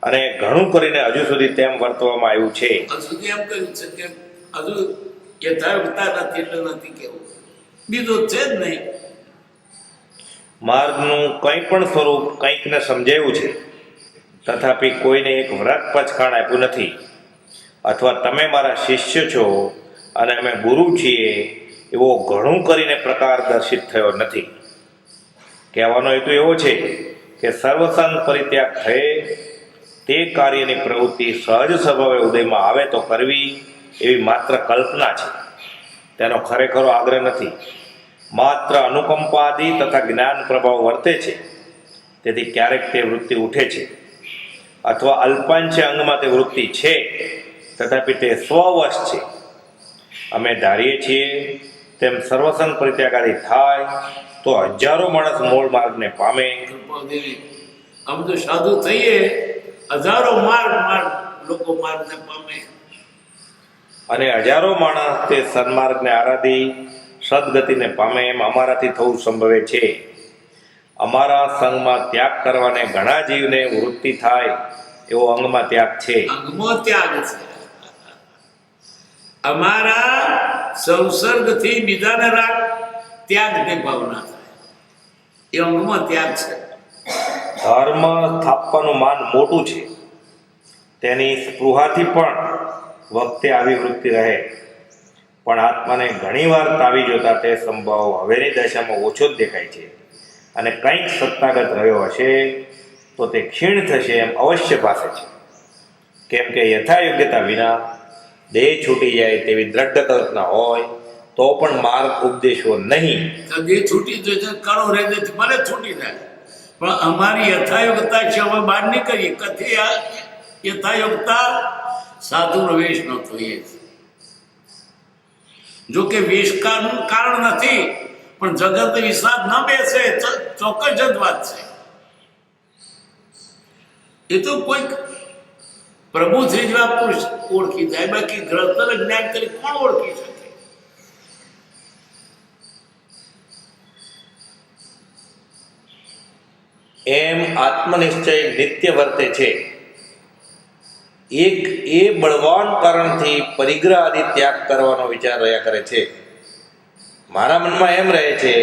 અને ઘણું કરીને હજુ સુધી તેમ વર્તવામાં આવ્યું છે. હજુ સુધી એમ કહ્યું છે કે હજુ યથાયોગ્યતા નથી એટલે નથી કેવું, બીજું છે જ નહીં. માર્ગનું કંઈ પણ સ્વરૂપ કંઈકને સમજાયું છે, તથાપી કોઈને એક વ્રત પચખાણ આપ્યું નથી. અથવા તમે મારા શિષ્ય છો અને અમે ગુરુ છીએ એવો ઘણું કરીને પ્રકાર દર્શિત થયો નથી. કહેવાનો હેતુ એવો છે કે સર્વસંગ પરિત્યાગ થયે તે કાર્યની પ્રવૃત્તિ સહજ સ્વભાવે ઉદયમાં આવે તો કરવી એવી માત્ર કલ્પના છે, તેનો ખરેખરો આગ્રહ નથી. માત્ર અનુકંપાદી તથા જ્ઞાન પ્રભાવ વર્તે છે. તેથી ક્યારેક તે વૃત્તિ ઉઠે છે અથવા અલ્પાંશ અંગમાં તે વૃત્તિ છે, તથાપિ તે સ્વવશ છે. અમે ધારીએ છીએ તેમ સર્વસંગ પરિત્યાગાદી થાય તો હજારો માણસ મૂળ માર્ગને પામે. કૃપાદેવી આમ તો સાધુ થઈએ, હજારો માર્ગ લોકો માર્ગને પામે. અને હજારો માણસ તે સન્માર્ગને આરાધી સદગતિને પામે એમ અમારાથી થવું સંભવે છે. અમારા સંઘમાં ત્યાગ કરવાને ઘણા જીવને વૃત્તિ થાય એવો અંગમાં ત્યાગ છે. અંગમાં ત્યાગ છે. અમારા સંસર્ગથી બીજાને રાગ ત્યાગની ભાવના થાય, એ અંગમાં ત્યાગ છે. ધર્મ સ્થાપવાનું માન મોટું છે, તેની સ્પૃહાથી પણ વખતે આવી વૃત્તિ રહે, પણ આત્માને ઘણીવાર તાવી જોતા તે સંભાવ હવેની દશામાં ઓછો જ દેખાય છે. અને કંઈક સત્તાગત રહ્યો હશે તો તે ક્ષીણ થશે એમ અવશ્ય ભાસે છે. કેમ કે યથાયોગ્યતા વિના દેહ છૂટી જાય તેવી દ્રઢ કલ્પના હોય તો પણ માર્ગ ઉપદેશો નહીં. દેહ છૂટી જશે, કાળો રહે મને છૂટી જાય, પણ અમારી યથાયોગતા છે, અમે બહાર નીકળીએ. કથી આ યથાયોગતા સાધુનો વેશ ન થઈએ. જો કે વેશ કારણ નથી, પણ જગત વિશ્વાસ ન બેસે, ચોક્કસ જ વાત છે. એ તો કોઈક પ્રભુ શ્રી જેવા પુરુષ ઓળખી જાય, બાકી ગ્રંથને જ્ઞાન કરી કોણ ઓળખી શકે? એમ આત્મનિશ્ચય નિત્ય વર્તે છે. એક એ બળવાન કારણથી પરિગ્રહ આદિ ત્યાગ કરવાનો વિચાર રહ્યા કરે છે. મારા મનમાં એમ રહે છે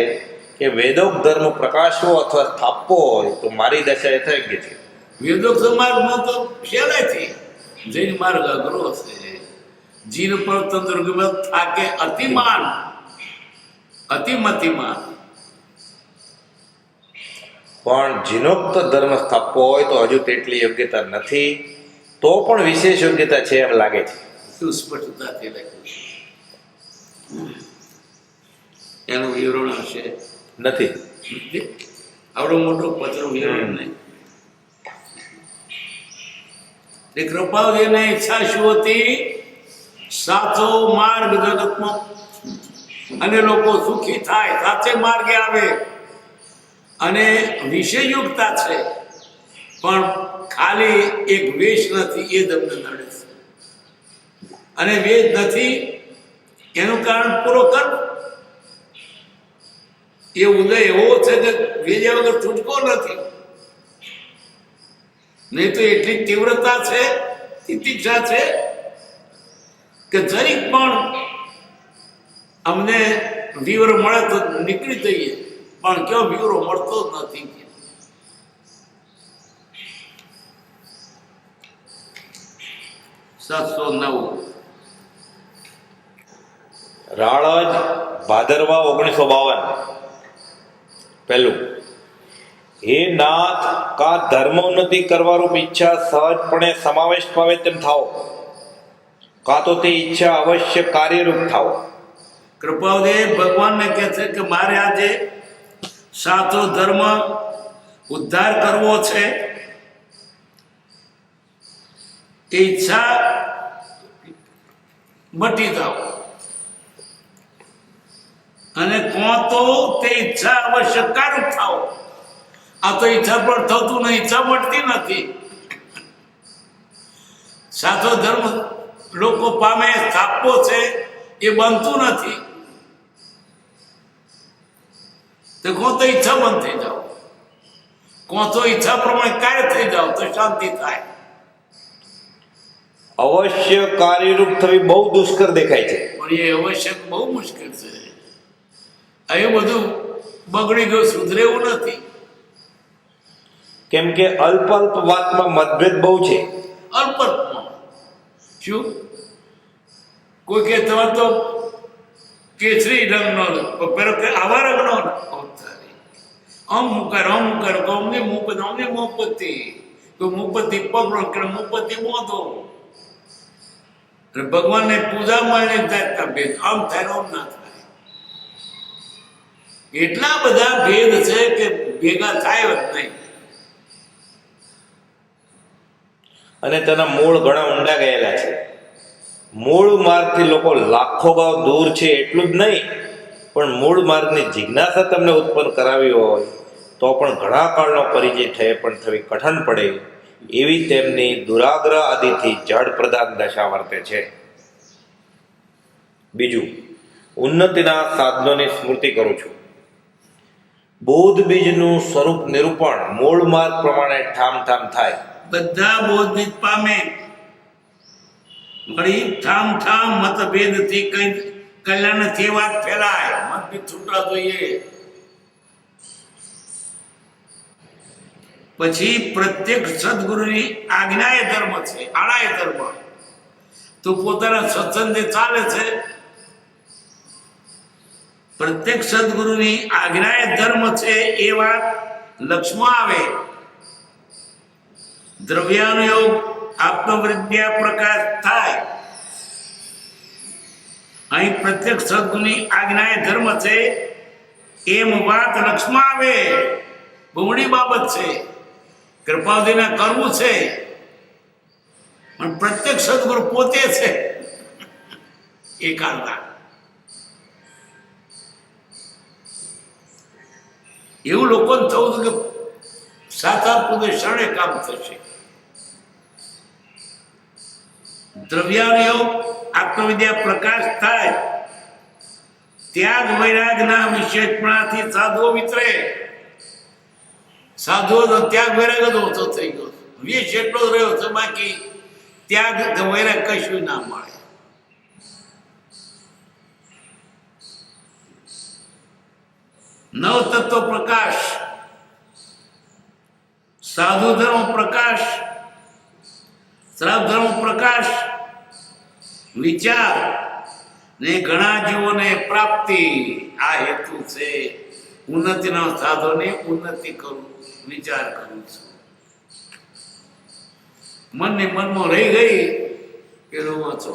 કે વેદોક્ત ધર્મ પ્રકાશવો અથવા સ્થાપવો હોય તો મારી દશા યથાયોગ્ય છે. વેદોક્ત માર્ગમાં તો સહેલાઈથી જૈન માર્ગ અઘરો છે. જીન પર તંત્ર થાકે અતિમાન અતિમતિમાન. પણ જીનોક્ત ધર્મ સ્થાપવો હોય તો હજુ તેટલી યોગ્યતા નથી, તો પણ વિશેષ યોગ્યતા છે એમ લાગે છે. શું સ્પષ્ટતાથી લખ્યું છે? એનું વિવરણ હશે નથી. આવડો મોટો પત્ર વિવરણ નહીં. એ કૃપાદેવીને ઈચ્છા શું હતી? સાચો માર્ગ જગતમાં અને લોકો સુખી થાય, સાચે માર્ગે આવે. અને વિષયયુક્તા છે, પણ ખાલી એક વેશ નથી, એ તમને નડે છે. અને વેદ નથી એનું કારણ પૂરો કર. એ ઉદય એવો છે કે વેદ્યા વગર છૂટકો નથી. નહીં તો એટલી તીવ્રતા છે, તિતિક્ષા છે કે જરીક પણ અમને વિવર મળે તો નીકળી જઈએ, પણ કયો વિવરો મળતો જ નથી. 709 રાળજ ભાદરવા 1952. પહેલું, હે નાથ, કા ધર્મોન્નતિ કરવારૂપ ઈચ્છા સહજપણે સમાવેશ પામે તેમ થાઓ, કા તો તે ઈચ્છા અવશ્ય કાર્યરૂપ થાઓ. કૃપાદેવ ભગવાનને કહે છે કે મારે આજે સાચો ધર્મ ઉદ્ધાર કરવો છે. એ ઈચ્છા મટી જાઓ, અને કોણ તો તે ઈચ્છા અવશ્ય કાર્ય થાઓ. આ તો ઈચ્છા પણ થતું નહીં, ઈચ્છા મળતી નથી. સાચો ધર્મ લોકો પામે સ્થાપવો છે, એ બનતું નથી. તો કોણ તો ઈચ્છા બંધ થઈ જાઓ, કોણ તો ઈચ્છા પ્રમાણે કાર્ય થઈ જાઓ તો શાંતિ થાય. અવશ્ય કાર્યરૂપ થવી બહુ દુષ્કર દેખાય છે. પણ એ અવશ્ય બહુ મુશ્કેલ છે. એ બધું બગડી ગયું, સુધરે એવું નથી. કેમ કે અલ્પ અલ્પ વાતમાં મતભેદ બહુ છે. અલ્પ શું કોઈ કે તમારે તો કેસરી રંગનો પેલો કે આવા રંગનો અમુક અમને મોપતિ કોઈ મોપતિ પકડો કે મોપતિ મોધો ભગવાનને પૂજા મળે થાય ભેદ આમ થાય આમ ના થાય. એટલા બધા ભેદ છે કે ભેગા થાય જ નહીં. અને તેના મૂળ ઘણા ઊંડા ગયેલા છે. મૂળ માર્ગથી લોકો લાખો ગાવ દૂર છે એટલું જ નહીં, પણ મૂળ માર્ગની જિજ્ઞાસા તમને ઉત્પન્ન કરાવી હોય તો પણ ઘણા કાળનો પરિચય થયે પણ થવી કઠણ પડે એવી તેમની દુરાગ્રહ આદિથી જડ પ્રધાન દશા વર્તે છે. બીજું, ઉન્નતિના સાધનોની સ્મૃતિ કરું છું. બોધ બીજનું સ્વરૂપ નિરૂપણ મૂળ માર્ગ પ્રમાણે ઠામ ઠામ થાય. બધા બોધની પામે વળી ઠામ મતભેદથી કઈ કલ્યાણથી વાત ફેલાય. મતભેદ છૂટવા જોઈએ. પછી પ્રત્યેક સદગુરુની આજ્ઞા એ ધર્મ છે, આળા એ ધર્મ. તો પોતાના સત્સંગે ચાલે છે. પ્રત્યેક સદગુરુની આજ્ઞા એ ધર્મ છે એ વાત લક્ષ્મણ આવે. દ્રવ્યાનુયોગ આત્મવિદ્યા પ્રકાશ થાય. અહીં પ્રત્યેક સદગુરુની આજ્ઞા એ ધર્મ છે એમ વાત લક્ષ્મણ આવે. બહુડી બાબત છે. કૃપાદિના કરવું છે, પણ પ્રત્યેક સદગુરુ પોતે છે એકાંતા. એવું લોકોને થવું હતું કે સાતા પૂજે શરણે કામ થશે. દ્રવ્યાનુયોગ આત્મવિદ્યા પ્રકાશ થાય. ત્યાગ વૈરાગના વિશેષપણાથી સાધુઓ વિતરે. સાધુઓ ત્યાગ વૈરાગ જ ઓછો થઈ ગયો. વિષ એટલો જ રહ્યો છે, બાકી ત્યાગ વૈરાગ કશું ના મળે. નવ તત્વ પ્રકાશ, સાધુ ધર્મ પ્રકાશ, શ્રાદ્ધ ધર્મ પ્રકાશ, વિચાર ને ઘણા જીવોને પ્રાપ્તિ. આ હેતુ છે ઉન્નતિના સાધોને ઉન્નતિ કરું, વિચાર કરું છું. મનની મનમાં રહી ગઈ કે વાંચો.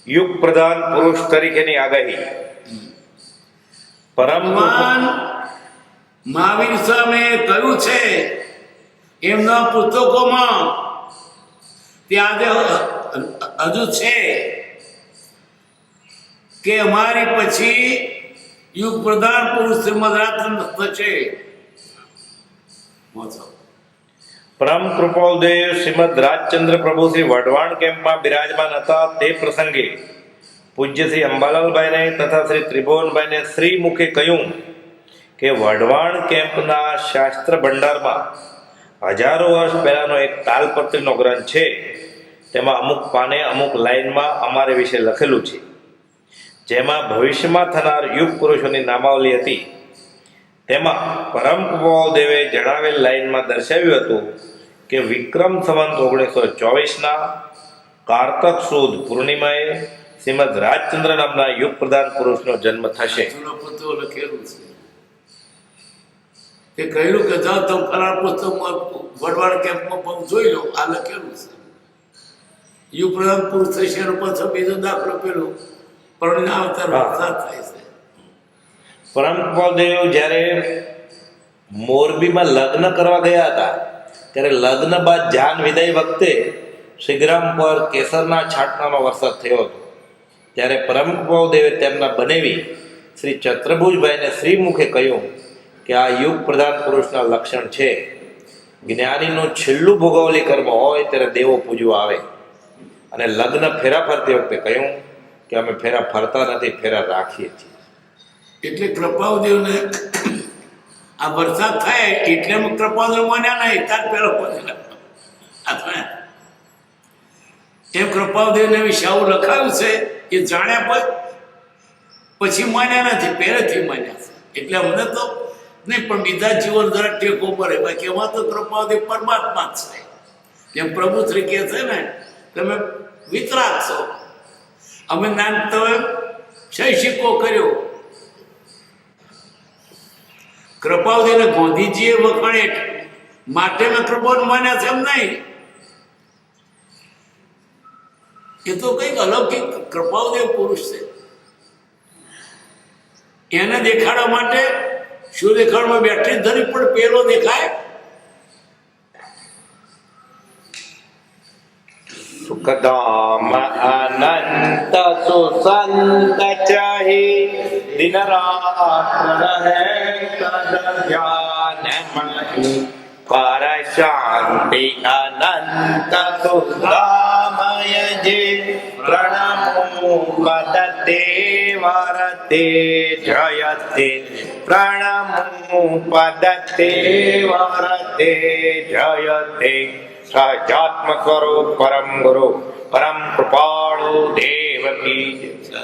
યુગ પ્રધાન પુરુષ તરીકેની આગાહી. પરમ ભગવાન મહાવીર સામે કહ્યું છે એમના પુસ્તકોમાં, ત્યાં હજુ છે કે અમારી પછી યુગ પ્રધાન પુરુષ શ્રીમદ રાજચંદ્ર થશે. પરમ કૃપાળદેવ શ્રીમદ રાજચંદ્ર પ્રભુ શ્રી વઢવાણ કેમ્પમાં બિરાજમાન હતા. તે પ્રસંગે પૂજ્ય શ્રી અંબાલાલભાઈને તથા શ્રી ત્રિભુવનભાઈને શ્રી મુખે કહ્યું કે વઢવાણ કેમ્પના શાસ્ત્ર ભંડારમાં હજારો વર્ષ પહેલાનો એક તાલપત્રીનો ગ્રંથ છે. તેમાં અમુક પાને અમુક લાઈનમાં અમારે વિશે લખેલું છે, જેમાં ભવિષ્યમાં થનાર યુગ પુરુષોની નામાવલી હતી. તેમાં પરમ કૃપાળદેવે જણાવેલ લાઈનમાં દર્શાવ્યું હતું કે વિક્રમ સંવત 1924ના કારતક સુદ પૂર્ણિમાએ શ્રીમદ રાજચંદ્ર નામના યુગ પ્રધાન પુરુષનો જન્મ થશે. લખેલું છે તે કહ્યું કે જાઓ તમે ફલાણા પુસ્તકમાં વઢવાણ કેમ્પમાં જોઈ લો. આ લખેલું છે યુગ પ્રધાન પુરુષ થશે. એનો પાછો બીજો દાખલો પેલો પરણિના અવતાર થાય છે. પરમ કૃપાળદેવ જ્યારે મોરબીમાં લગ્ન કરવા ગયા હતા, ત્યારે લગ્ન બાદ જાન વિદાય વખતે શ્રીગ્રામ પર કેસરના છાંટણાનો વરસાદ થયો હતો. ત્યારે પરમ કૃપાળદેવે તેમના બનેવી શ્રી ચત્રભુજભાઈને શ્રી મુખે કહ્યું કે આ યુગ પ્રધાન પુરુષના લક્ષણ છે. જ્ઞાનીનું છેલ્લું ભોગવલી કર્મ હોય ત્યારે દેવો પૂજવા આવે. અને લગ્ન ફેરા ફરતી વખતે કહ્યું કે અમે ફેરા ફરતા નથી, ફેરા રાખીએ છીએ. એટલે કૃપાળદેવને આ વરસાદ થાય એટલે કૃપાળદેવ માન્યા નહીં, તાર પેલો માનેલા. એમ કૃપાળદેવને વિશે આવું લખાયું છે એ જાણ્યા પછી માન્યા નથી, પહેલેથી માન્યા છે. એટલે અમને તો નહીં, પણ બીજા જીવન જરા ટેકો પડે. બાકી એમાં તો કૃપાદેવ પરમાત્મા જ છે. જેમ પ્રભુ શ્રી કહે છે ને, તમે વિતરાગ છો. અમે નાન તમે શૈક્ષિકો કર્યો. કૃપાવતીને ગાંધીજીએ વખાણે માટે મેં કૃપાને માન્યા છે એમ નહીં. એ તો કંઈક અલૌકિક કૃપાવદેવ પુરુષ છે. એને દેખાડવા માટે શું દેખાડવા બેટરી ધરી પણ પેલો દેખાય. સુખધામ અનંત સુસંત ચાહે દિન રાત રહે તદ ધ્યાન મહી પર શાંતિ અનંત સુધામય જે પ્રણમો પદતે વરતે જયતે પ્રણમો પદતે વરતે જયતે સહજાત્મ સ્વરૂપ પરમ ગુરુ પરમ કૃપાળુ દેવ કી જય.